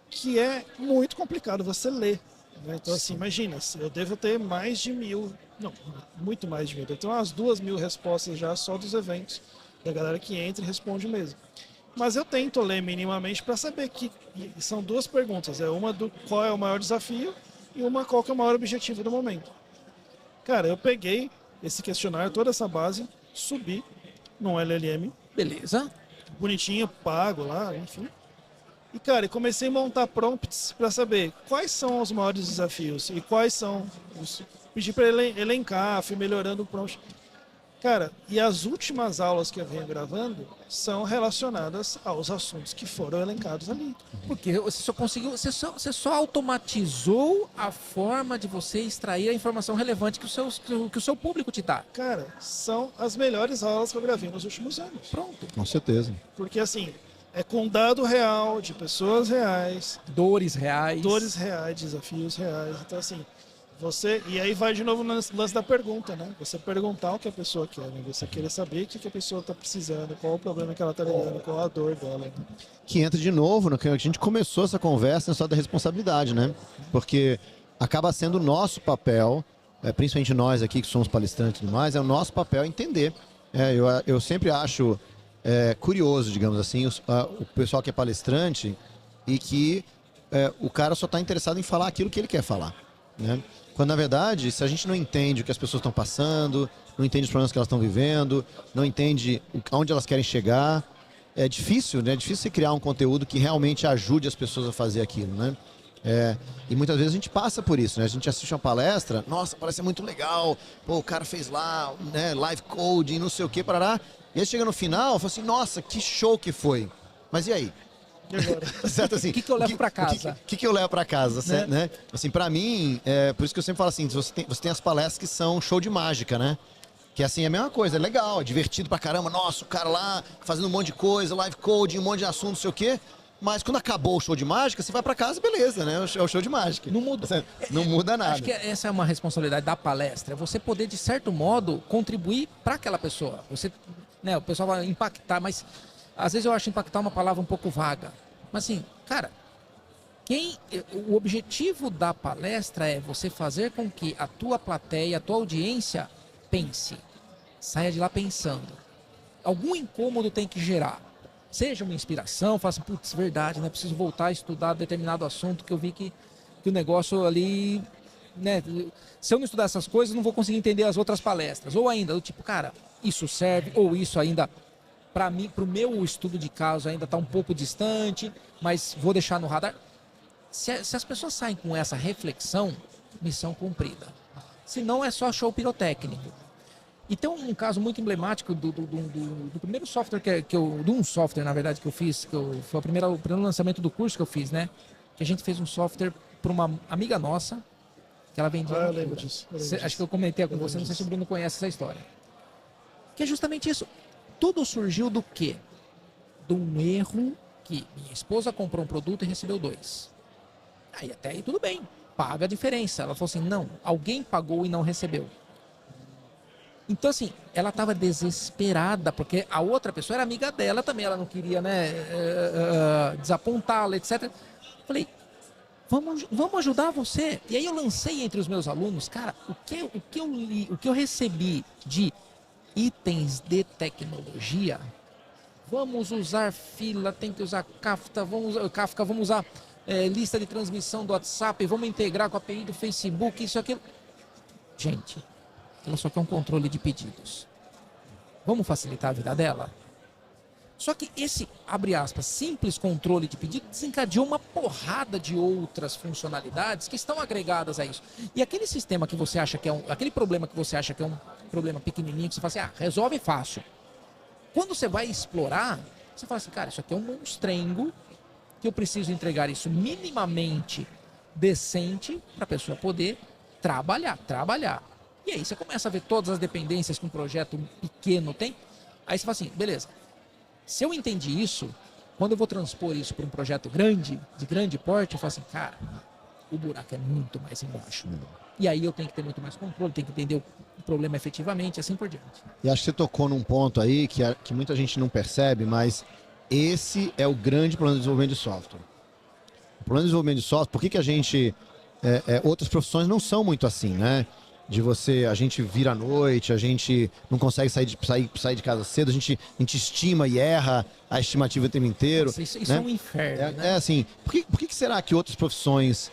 que é muito complicado você ler. Né? Então, assim, imagina, eu devo ter mais de 1.000, não, muito mais de 1.000, eu tenho umas 2.000 respostas já só dos eventos, da galera que entra e responde mesmo. Mas eu tento ler minimamente para saber que são duas perguntas. Uma do qual é o maior desafio e uma qual que é o maior objetivo do momento. Cara, eu peguei esse questionário, toda essa base, subi num LLM. Beleza. Bonitinho, pago lá, enfim. E, cara, comecei a montar prompts para saber quais são os maiores desafios e quais são os... Pedi para ele elencar, fui melhorando o prompt. Cara, e as últimas aulas que eu venho gravando são relacionadas aos assuntos que foram elencados ali. Porque você só conseguiu, você só automatizou a forma de você extrair a informação relevante que o seu público te dá. Cara, são as melhores aulas que eu gravei nos últimos anos. Pronto. Com certeza. Porque assim, é com dado real, de pessoas reais, Dores reais, desafios reais. Então assim, e aí vai de novo no lance da pergunta, né? Você perguntar o que a pessoa quer, né? Você querer saber o que a pessoa está precisando, qual o problema que ela está lidando, qual a dor dela. Né? Que entra de novo no que a gente começou essa conversa só da responsabilidade, né? Porque acaba sendo o nosso papel, principalmente nós aqui que somos palestrantes e tudo mais, é o nosso papel entender. Eu sempre acho curioso, digamos assim, o pessoal que é palestrante e que o cara só está interessado em falar aquilo que ele quer falar, né? Quando, na verdade, se a gente não entende o que as pessoas estão passando, não entende os problemas que elas estão vivendo, não entende aonde elas querem chegar, é difícil, né? É difícil você criar um conteúdo que realmente ajude as pessoas a fazer aquilo, né? E muitas vezes a gente passa por isso, né? A gente assiste uma palestra, nossa, parece muito legal, pô, o cara fez lá, né, live coding, não sei o que, parará. E aí chega no final, fala assim, nossa, que show que foi. Mas e aí? Certo, assim, o que eu levo para casa? O que eu levo para casa, certo, né? Assim, para mim, por isso que eu sempre falo assim, você tem as palestras que são show de mágica, né? Que assim, é a mesma coisa, é legal, é divertido pra caramba, nossa, o cara lá fazendo um monte de coisa, live coding, um monte de assunto, não sei o quê. Mas quando acabou o show de mágica, você vai pra casa, beleza, né? É o show de mágica. Não muda. Não muda nada. Acho que essa é uma responsabilidade da palestra, você poder, de certo modo, contribuir para aquela pessoa. Você, né, o pessoal vai impactar, mas às vezes eu acho impactar uma palavra um pouco vaga. Mas assim, Cara, o objetivo da palestra é você fazer com que a tua plateia, a tua audiência pense. Saia de lá pensando. Algum incômodo tem que gerar. Seja uma inspiração, faça, putz, verdade, né? Preciso voltar a estudar determinado assunto que eu vi que o negócio ali, né? Se eu não estudar essas coisas, não vou conseguir entender as outras palestras. Ou ainda, do tipo, cara, isso serve, ou isso ainda, para mim, para o meu estudo de caso ainda está um pouco distante, mas vou deixar no radar. Se as pessoas saem com essa reflexão, missão cumprida. Se não, é só show pirotécnico. E tem um caso muito emblemático do primeiro software de um software, na verdade, que eu fiz, foi o primeiro lançamento do curso que eu fiz, né? Que a gente fez um software para uma amiga nossa, que ela vendia. Eu lembro disso. Acho que eu comentei com você, não sei se o Bruno conhece essa história. Que é justamente isso. Tudo surgiu do quê? De um erro que minha esposa comprou um produto e recebeu 2. Aí até aí tudo bem, paga a diferença. Ela falou assim, não, alguém pagou e não recebeu. Então assim, ela estava desesperada, porque a outra pessoa era amiga dela também, ela não queria, né, desapontá-la, etc. Falei, vamos ajudar você. E aí eu lancei entre os meus alunos, cara, o que eu li, o que eu recebi de itens de tecnologia, vamos usar fila, tem que usar Kafka, vamos usar lista de transmissão do WhatsApp, vamos integrar com a API do Facebook, isso e aquilo. Gente, ela só quer um controle de pedidos. Vamos facilitar a vida dela? Só que esse, abre aspas, simples controle de pedido desencadeou uma porrada de outras funcionalidades que estão agregadas a isso. E aquele sistema que você acha que é aquele problema que você acha que é um problema pequenininho, que você fala assim, resolve fácil. Quando você vai explorar, você fala assim, cara, isso aqui é um monstrengo que eu preciso entregar isso minimamente decente para a pessoa poder trabalhar. E aí você começa a ver todas as dependências que um projeto pequeno tem. Aí você fala assim, beleza, se eu entendi isso, quando eu vou transpor isso para um projeto grande, de grande porte, eu falo assim, cara, o buraco é muito mais embaixo. E aí eu tenho que ter muito mais controle, tenho que entender o problema efetivamente, assim por diante. E acho que você tocou num ponto aí que muita gente não percebe, mas esse é o grande problema do desenvolvimento de software. O problema do desenvolvimento de software, por que a gente... outras profissões não são muito assim, né? A gente vira à noite, a gente não consegue sair de casa cedo, a gente estima e erra a estimativa o tempo inteiro. Nossa, isso né? é um inferno, né? É assim, por que será que outras profissões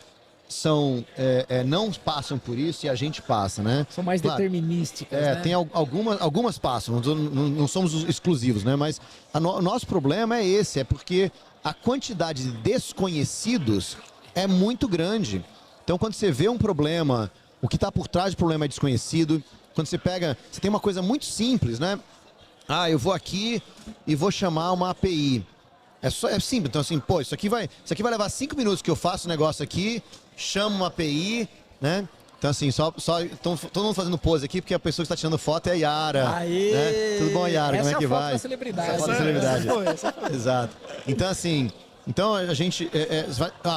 não passam por isso e a gente passa, né? São mais determinísticas, né? Tem algumas passam, não somos os exclusivos, né? Mas o nosso problema é esse, é porque a quantidade de desconhecidos é muito grande. Então, quando você vê um problema, o que está por trás do problema é desconhecido. Quando você tem uma coisa muito simples, né? Eu vou aqui e vou chamar uma API. É simples, então assim, isso aqui vai levar 5 minutos que eu faço o negócio aqui, chamo uma API, né? Então assim, todo mundo fazendo pose aqui, porque a pessoa que está tirando foto é a Yara. Aê! Né? Tudo bom, Yara? Como é que vai? Essa é a foto da celebridade. Essa é a foto da celebridade. Exato. Então assim... Então a gente,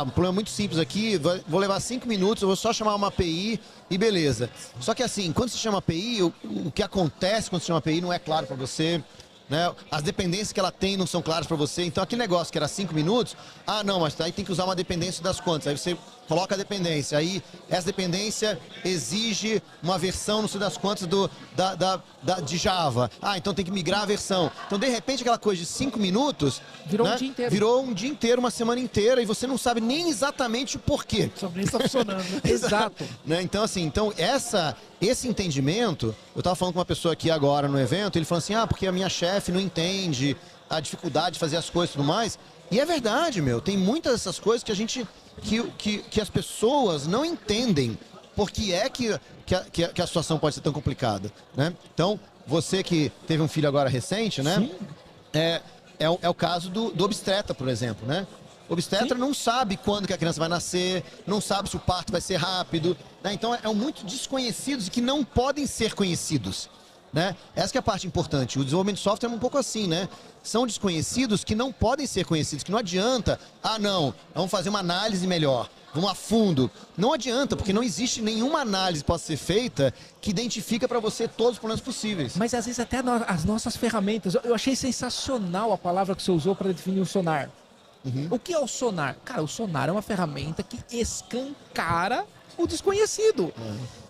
um problema muito simples aqui, vou levar 5 minutos, eu vou só chamar uma API e beleza. Só que assim, quando você chama API, o que acontece quando você chama API não é claro para você, né? As dependências que ela tem não são claras para você. Então aquele negócio que era 5 minutos, não, mas aí tem que usar uma dependência das contas. Aí você coloca a dependência, aí essa dependência exige uma versão, não sei das quantas, de Java. Então tem que migrar a versão. Então de repente aquela coisa de 5 minutos... Virou né? um dia inteiro. Virou um dia inteiro, uma semana inteira, e você não sabe nem exatamente o porquê. Só nem está funcionando. Exato. Né? Então assim, esse entendimento, eu estava falando com uma pessoa aqui agora no evento, ele falou assim, porque a minha chefe não entende a dificuldade de fazer as coisas e tudo mais. E é verdade, tem muitas dessas coisas que a gente... Que as pessoas não entendem por que é que a situação pode ser tão complicada, né? Então, você que teve um filho agora recente, né? Sim. É o caso do obstetra, por exemplo, né? O obstetra não sabe quando que a criança vai nascer, não sabe se o parto vai ser rápido, né? Então, é muito desconhecidos e que não podem ser conhecidos, né? Essa que é a parte importante. O desenvolvimento de software é um pouco assim, né? São desconhecidos que não podem ser conhecidos, que não adianta, não, vamos fazer uma análise melhor, vamos a fundo. Não adianta, porque não existe nenhuma análise que possa ser feita que identifica para você todos os problemas possíveis. Mas às vezes até as nossas ferramentas, eu achei sensacional a palavra que você usou para definir o sonar. O que é o sonar? Cara, o sonar é uma ferramenta que escancara o desconhecido.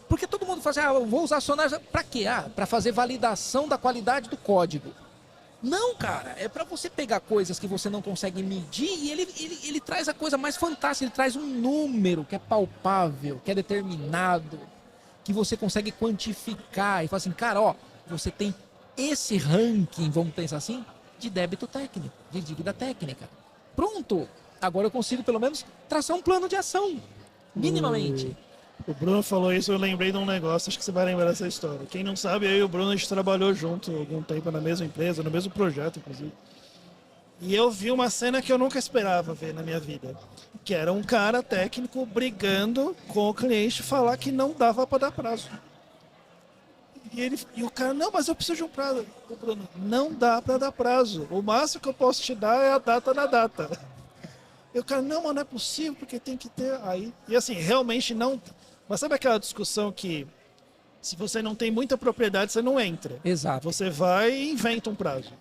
Porque todo mundo fala assim, eu vou usar sonar pra quê? Pra fazer validação da qualidade do código. Não, cara, é pra você pegar coisas que você não consegue medir e ele traz a coisa mais fantástica, ele traz um número que é palpável, que é determinado, que você consegue quantificar e falar assim, cara, ó, você tem esse ranking, vamos pensar assim, de débito técnico, de dívida técnica. Pronto, agora eu consigo pelo menos traçar um plano de ação, minimamente. O Bruno falou isso, eu lembrei de um negócio, acho que você vai lembrar dessa história. Quem não sabe, eu e o Bruno, a gente trabalhou junto algum tempo na mesma empresa, no mesmo projeto, inclusive. E eu vi uma cena que eu nunca esperava ver na minha vida. Que era um cara técnico brigando com o cliente falar que não dava para dar prazo. E o cara, não, mas eu preciso de um prazo. O Bruno, não dá para dar prazo. O máximo que eu posso te dar é a data da data. E o cara, não, mas não é possível, porque tem que ter aí. E assim, realmente não... Mas sabe aquela discussão que se você não tem muita propriedade, você não entra. Exato. Você vai e inventa um prazo.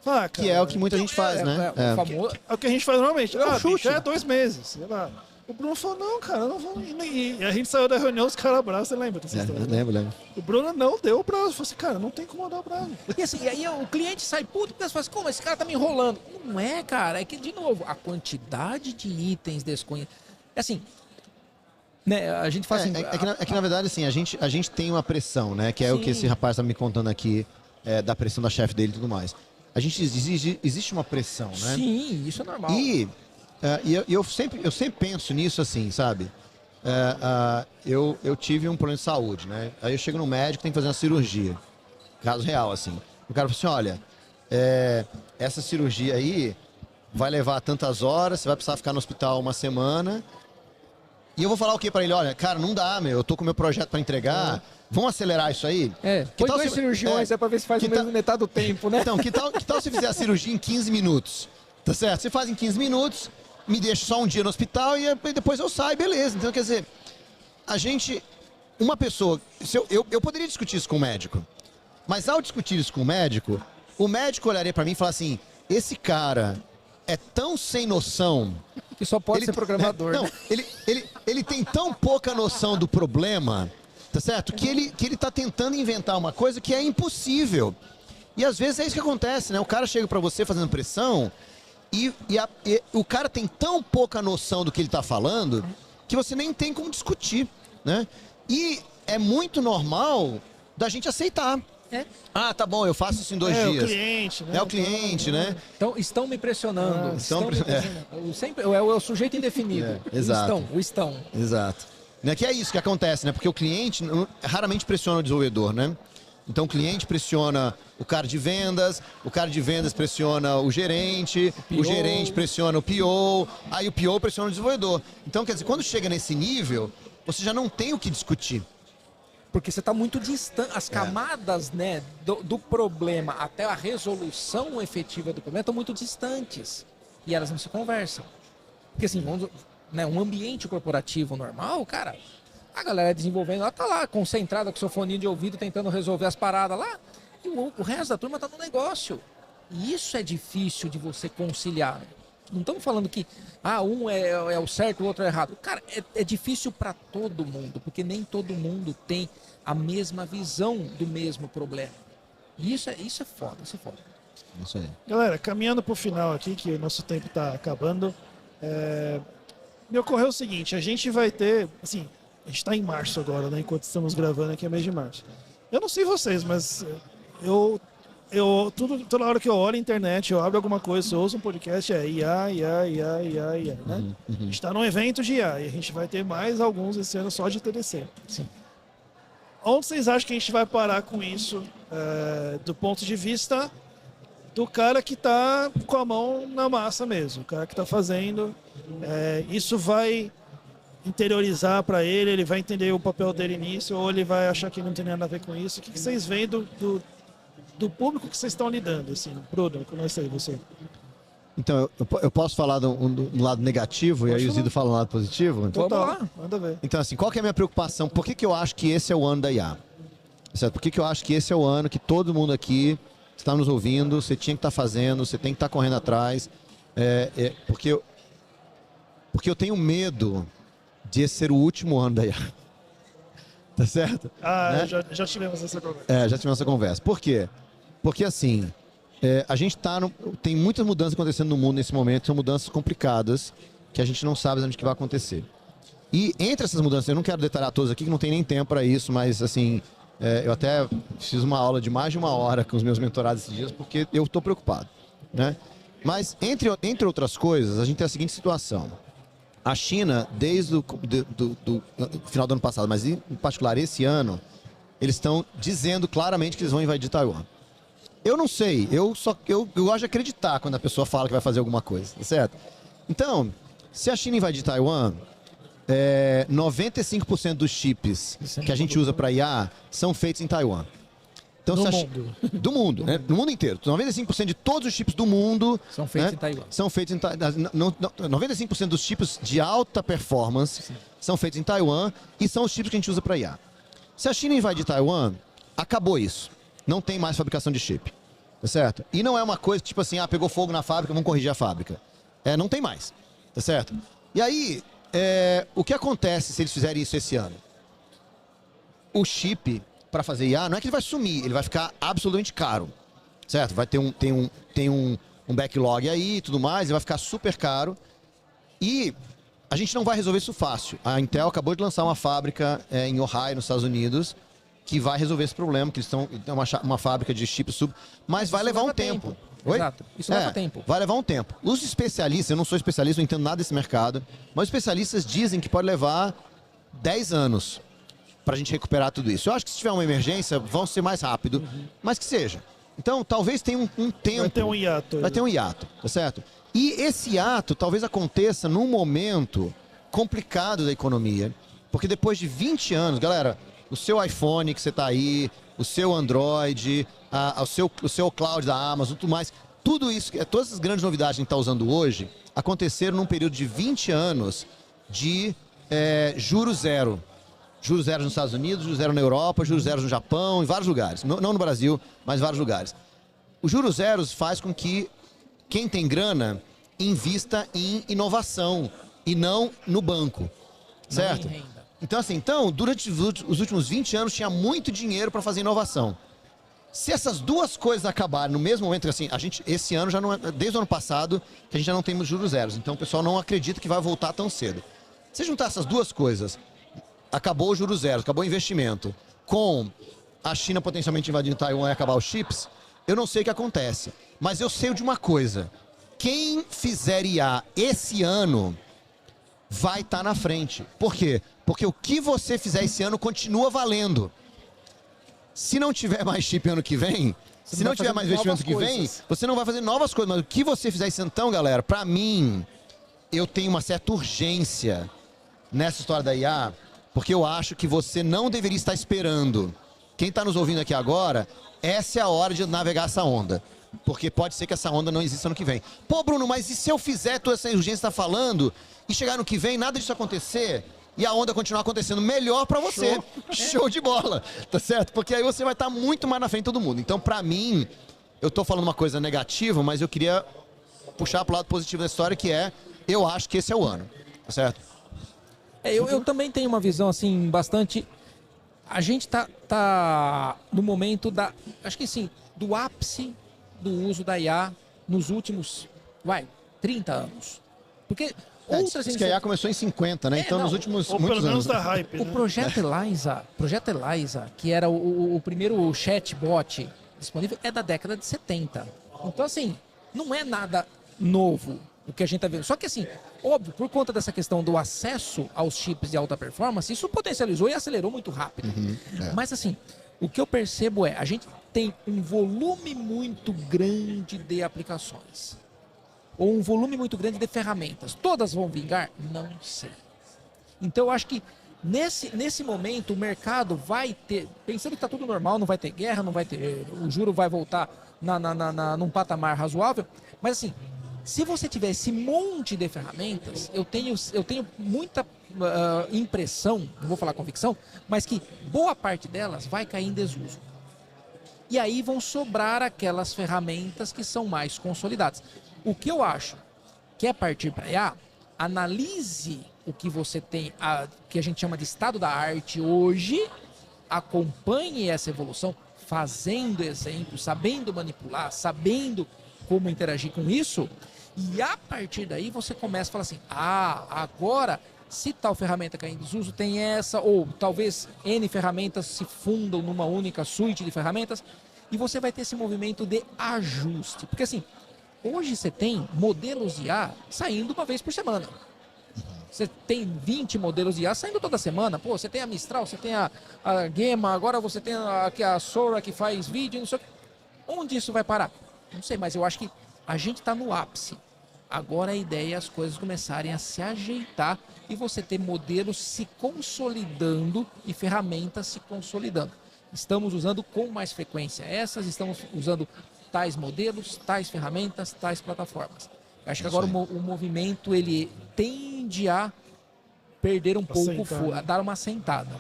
Fala, cara, Que é o que muita gente faz, né? O famoso... é o que a gente faz normalmente. chute. Já é 2 meses. Sei lá. O Bruno falou, não, cara, eu não vou. E a gente saiu da reunião, os caras abraçam, você lembra dessa história? Lembro. O Bruno não deu o prazo. Falou assim, cara, não tem como dar o prazo. E assim, aí o cliente sai puto porque você fala assim, como esse cara tá me enrolando? Não é, cara, é que, de novo, a quantidade de itens desconhecidos. Assim, né, a gente faz assim... É que na verdade, assim, a gente tem uma pressão, né? Que é o que esse rapaz tá me contando aqui, da pressão da chefe dele e tudo mais. A gente existe uma pressão, né? Sim, isso é normal. E eu sempre penso nisso assim, sabe? Eu tive um problema de saúde, né? Aí eu chego no médico, tem que fazer uma cirurgia. Caso real, assim. O cara fala assim, olha, essa cirurgia aí vai levar tantas horas, você vai precisar ficar no hospital uma semana. E eu vou falar o quê pra ele? Olha, cara, não dá, eu tô com o meu projeto pra entregar. Vamos acelerar isso aí? Põe 2 cirurgiões, pra ver se faz o mesmo metade do tempo, né? Então, que tal se fizer a cirurgia em 15 minutos? Tá certo? Você faz em 15 minutos, me deixa só um dia no hospital e depois eu saio, beleza. Então, quer dizer, uma pessoa... Eu poderia discutir isso com o médico, mas ao discutir isso com o médico olharia pra mim e falaria assim, esse cara é tão sem noção... Que só pode ser programador. Não, ele tem tão pouca noção do problema, tá certo? Que ele tá tentando inventar uma coisa que é impossível. E às vezes é isso que acontece, né? O cara chega pra você fazendo pressão e o cara tem tão pouca noção do que ele tá falando que você nem tem como discutir, né? E é muito normal da gente aceitar. Ah, tá bom, eu faço isso em 2 dias. É o cliente, né? É o cliente, né? Então, estão me pressionando. Estão me pressionando. Sempre, é o sujeito indefinido. Exato. O estão. Exato. Né, que é isso que acontece, né? Porque o cliente raramente pressiona o desenvolvedor, né? Então o cliente pressiona o cara de vendas pressiona o gerente pressiona o PO, aí o PO pressiona o desenvolvedor. Então, quer dizer, quando chega nesse nível, você já não tem o que discutir. Porque você está muito distante. As camadas, né, do problema até a resolução efetiva do problema estão muito distantes. E elas não se conversam. Porque assim, um ambiente corporativo normal, cara, a galera desenvolvendo, ela tá lá, concentrada com seu fone de ouvido, tentando resolver as paradas lá. E o resto da turma tá no negócio. E isso é difícil de você conciliar. Não estamos falando que um é o certo, o outro é o errado. Cara, é difícil para todo mundo, porque nem todo mundo tem a mesma visão do mesmo problema. E isso é foda, isso é foda. Isso aí. Galera, caminhando pro final aqui, que o nosso tempo tá acabando, me ocorreu o seguinte, a gente vai ter, assim, a gente tá em março agora, né, enquanto estamos gravando aqui é mês de março. Eu não sei vocês, mas toda hora que eu olho a internet, eu abro alguma coisa, eu ouço um podcast, IA, né? A gente está num evento de IA e a gente vai ter mais alguns esse ano só de TDC. Sim. Onde vocês acham que a gente vai parar com isso, do ponto de vista do cara que está com a mão na massa mesmo, o cara que está fazendo, isso vai interiorizar para ele vai entender o papel dele nisso, ou ele vai achar que não tem nada a ver com isso? O que vocês veem do público que vocês estão lidando, assim? Bruno, comecei você. Então, eu posso falar do lado negativo e aí o Zido fala do lado positivo? Então, Vamos lá. Manda ver. Então, assim, qual que é a minha preocupação? Por que eu acho que esse é o ano da IA? Certo? Por que eu acho que esse é o ano que todo mundo aqui está nos ouvindo, você tinha que estar fazendo, você tem que estar correndo atrás, Porque eu tenho medo de esse ser o último ano da IA. Tá certo? Né? Já tivemos essa conversa. Já tivemos essa conversa. Por quê? Porque assim, a gente tem muitas mudanças acontecendo no mundo nesse momento, são mudanças complicadas, que a gente não sabe exatamente o que vai acontecer. E entre essas mudanças, eu não quero detalhar todas aqui, que não tem nem tempo para isso, mas assim, eu até fiz uma aula de mais de 1 hora com os meus mentorados esses dias, porque eu estou preocupado, né? Mas, entre outras coisas, a gente tem a seguinte situação. A China, desde o final do ano passado, mas em particular esse ano, eles estão dizendo claramente que eles vão invadir Taiwan. Eu não sei, eu gosto de acreditar quando a pessoa fala que vai fazer alguma coisa, tá certo? Então, se a China invadir Taiwan, 95% dos chips que a gente usa para IA são feitos em Taiwan. Então, do mundo, né? No mundo inteiro. 95% de todos os chips do mundo São feitos né? em Taiwan. São feitos em 95% dos chips de alta performance são feitos em Taiwan e são os chips que a gente usa para IA. Se a China invadir Taiwan, acabou isso. Não tem mais fabricação de chip. Tá certo? E não é uma coisa que, tipo assim, pegou fogo na fábrica, vamos corrigir a fábrica. Não tem mais. Tá certo? E aí, o que acontece se eles fizerem isso esse ano? O chip para fazer IA, não é que ele vai sumir, ele vai ficar absolutamente caro, certo? Vai ter um backlog aí e tudo mais, ele vai ficar super caro e a gente não vai resolver isso fácil. A Intel acabou de lançar uma fábrica em Ohio, nos Estados Unidos, que vai resolver esse problema, que eles estão uma fábrica de chips mas vai levar um tempo. Oi? Exato. Isso leva tempo. Vai levar um tempo. Os especialistas, eu não sou especialista, não entendo nada desse mercado, mas os especialistas dizem que pode levar 10 anos para a gente recuperar tudo isso. Eu acho que se tiver uma emergência, vão ser mais rápido, mas que seja. Então, talvez tenha um tempo. Vai ter um hiato. Vai ter um hiato, tá certo? E esse hiato talvez aconteça num momento complicado da economia, porque depois de 20 anos, galera, o seu iPhone que você tá aí, o seu Android, o seu cloud da Amazon, tudo mais, tudo isso, todas essas grandes novidades que a gente está usando hoje, aconteceram num período de 20 anos de juros zero. Juros zero nos Estados Unidos, juros zero na Europa, juros zero no Japão, em vários lugares. Não no Brasil, mas em vários lugares. Os juros zeros faz com que quem tem grana invista em inovação e não no banco, certo? Então, assim, durante os últimos 20 anos tinha muito dinheiro para fazer inovação. Se essas duas coisas acabarem no mesmo momento, assim, esse ano já não é, desde o ano passado, que a gente já não tem juros zeros. Então o pessoal não acredita que vai voltar tão cedo. Se juntar essas duas coisas, acabou o juros zero, acabou o investimento, com a China potencialmente invadindo Taiwan e acabar os chips, eu não sei o que acontece. Mas eu sei de uma coisa. Quem fizer IA esse ano vai estar na frente. Por quê? Porque o que você fizer esse ano continua valendo. Se não tiver mais chip ano que vem, se não tiver mais investimento que vem, você não vai fazer novas coisas. Mas o que você fizer esse ano, então, galera, pra mim, eu tenho uma certa urgência nessa história da IA, porque eu acho que você não deveria estar esperando. Quem está nos ouvindo aqui agora, essa é a hora de navegar essa onda. Porque pode ser que essa onda não exista ano que vem. Pô, Bruno, mas e se eu fizer toda essa urgência que você está falando, e chegar no que vem, nada disso acontecer, e a onda continuar acontecendo melhor para você? Show de bola, tá certo? Porque aí você vai estar muito mais na frente de todo mundo. Então, para mim, eu tô falando uma coisa negativa, mas eu queria puxar pro lado positivo da história, que eu acho que esse é o ano, tá certo? Eu também tenho uma visão, assim, bastante... A gente tá no momento acho que sim, do ápice do uso da IA nos últimos, 30 anos. Porque outras... Diz que a IA começou em 50, né? Então, nos últimos ou muitos pelo menos anos. da hype, O né? Projeto Eliza, que era o primeiro chatbot disponível, é da década de 70. Então, assim, não é nada novo o que a gente tá vendo. Só que, assim, óbvio, por conta dessa questão do acesso aos chips de alta performance, isso potencializou e acelerou muito rápido. Mas, assim, o que eu percebo a gente tem um volume muito grande de aplicações. Ou um volume muito grande de ferramentas. Todas vão vingar? Não sei. Então, eu acho que nesse momento o mercado vai ter, pensando que está tudo normal, não vai ter guerra, não vai ter, o juro vai voltar num patamar razoável, mas assim, se você tiver esse monte de ferramentas, eu tenho muita impressão, não vou falar convicção, mas que boa parte delas vai cair em desuso. E aí vão sobrar aquelas ferramentas que são mais consolidadas. O que eu acho quer partir para IA, analise o que você tem, que a gente chama de estado da arte hoje, acompanhe essa evolução, fazendo exemplos, sabendo manipular, sabendo como interagir com isso, e a partir daí você começa a falar assim, agora, se tal ferramenta cair em desuso, tem essa, ou talvez N ferramentas se fundam numa única suíte de ferramentas, e você vai ter esse movimento de ajuste. Porque assim, hoje você tem modelos de IA saindo uma vez por semana. Você tem 20 modelos de IA saindo toda semana. Pô, você tem a Mistral, você tem a Gemma, agora você tem a Sora que faz vídeo, não sei o que. Onde isso vai parar? Não sei, mas eu acho que a gente está no ápice. Agora a ideia é as coisas começarem a se ajeitar e você ter modelos se consolidando e ferramentas se consolidando. Estamos usando com mais frequência estamos usando tais modelos, tais ferramentas, tais plataformas. Eu acho que agora o movimento ele tende a perder um pouco, a dar uma assentada.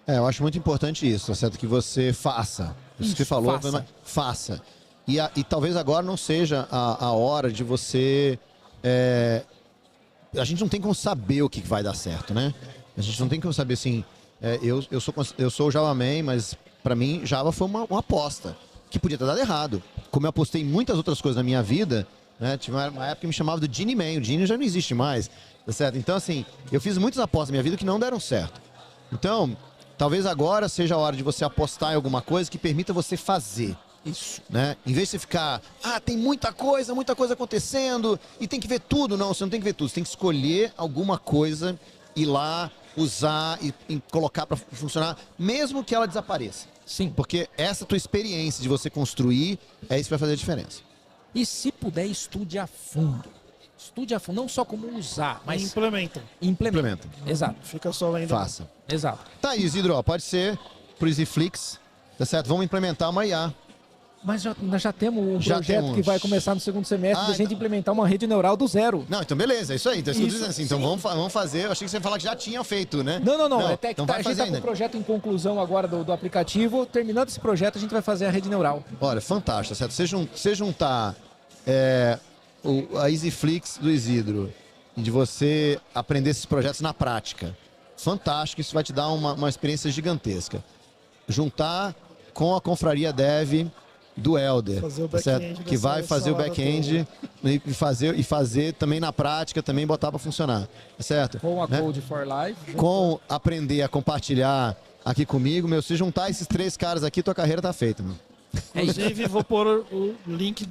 Eu acho muito importante isso, tá certo? Que você faça. Isso que você falou, faça. E talvez agora não seja a hora de você... A gente não tem como saber o que vai dar certo, né? A gente não tem como saber assim... Eu sou o Java Man, mas para mim Java foi uma aposta que podia ter dado errado. Como eu apostei em muitas outras coisas na minha vida, né? Tinha uma época que me chamava do Genie Man. O Genie já não existe mais, tá certo? Então assim, eu fiz muitas apostas na minha vida que não deram certo. Então, talvez agora seja a hora de você apostar em alguma coisa que permita você fazer. Isso. Né? Em vez de você ficar, tem muita coisa acontecendo e tem que ver tudo. Não, você não tem que ver tudo. Você tem que escolher alguma coisa, ir lá, usar e colocar para funcionar, mesmo que ela desapareça. Sim. Porque essa tua experiência de você construir, é isso que vai fazer a diferença. E se puder, estude a fundo. Estude a fundo, não só como usar, mas... Implementa. Exato. Fica só lendo. Faça. Exato. Tá, Isidro, pode ser pro EasyFlix, tá certo? Vamos implementar uma IA. Mas nós já temos um projeto que vai começar no segundo semestre de a gente implementar uma rede neural do zero. Não, então beleza, é isso aí. Então, assim, então vamos fazer. Eu achei que você ia falar que já tinha feito, né? Não. Até que então a gente tá com o projeto em conclusão agora do aplicativo. Terminando esse projeto, a gente vai fazer a rede neural. Olha, fantástico, certo? Você juntar a EasyFlix do Isidro e de você aprender esses projetos na prática. Fantástico, isso vai te dar uma experiência gigantesca. Juntar com a confraria Dev do Helder, certo? Que vai fazer o back-end e fazer também na prática, também botar para funcionar, certo? Com a Code for Life. Com aprender a compartilhar aqui comigo, se juntar esses 3 caras aqui, tua carreira tá feita, meu. Inclusive, vou pôr o link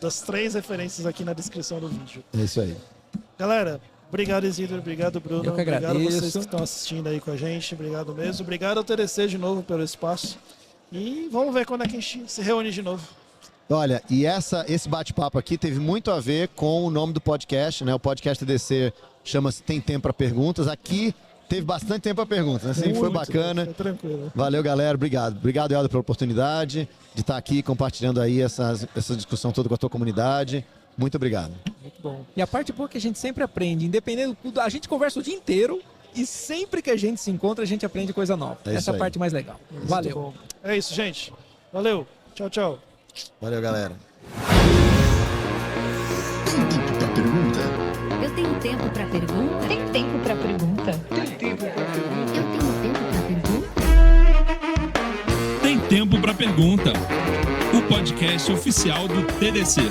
das 3 referências aqui na descrição do vídeo. É isso aí. Galera, obrigado, Isidro. Obrigado, Bruno. Eu que agradeço. Obrigado a vocês que estão assistindo aí com a gente. Obrigado mesmo. Obrigado ao TDC de novo pelo espaço. E vamos ver quando é que a gente se reúne de novo. Olha, e esse bate-papo aqui teve muito a ver com o nome do podcast, né? O podcast TDC chama-se Tem Tempo para Perguntas. Aqui teve bastante tempo para perguntas, né? Assim, foi bacana. Foi tranquilo. Valeu, galera. Obrigado. Obrigado, Helder, pela oportunidade de estar aqui compartilhando aí essa discussão toda com a tua comunidade. Muito obrigado. Muito bom. E a parte boa é que a gente sempre aprende, independente do... A gente conversa o dia inteiro e sempre que a gente se encontra, a gente aprende coisa nova. Essa é a parte mais legal. Valeu. Bom. É isso, gente. Valeu. Tchau, tchau. Valeu, galera. Tem tempo pra pergunta? Eu tenho tempo para pergunta? Tem tempo para pergunta? Eu tenho tempo para pergunta? Tem Tempo para Pergunta, o podcast oficial do TDC.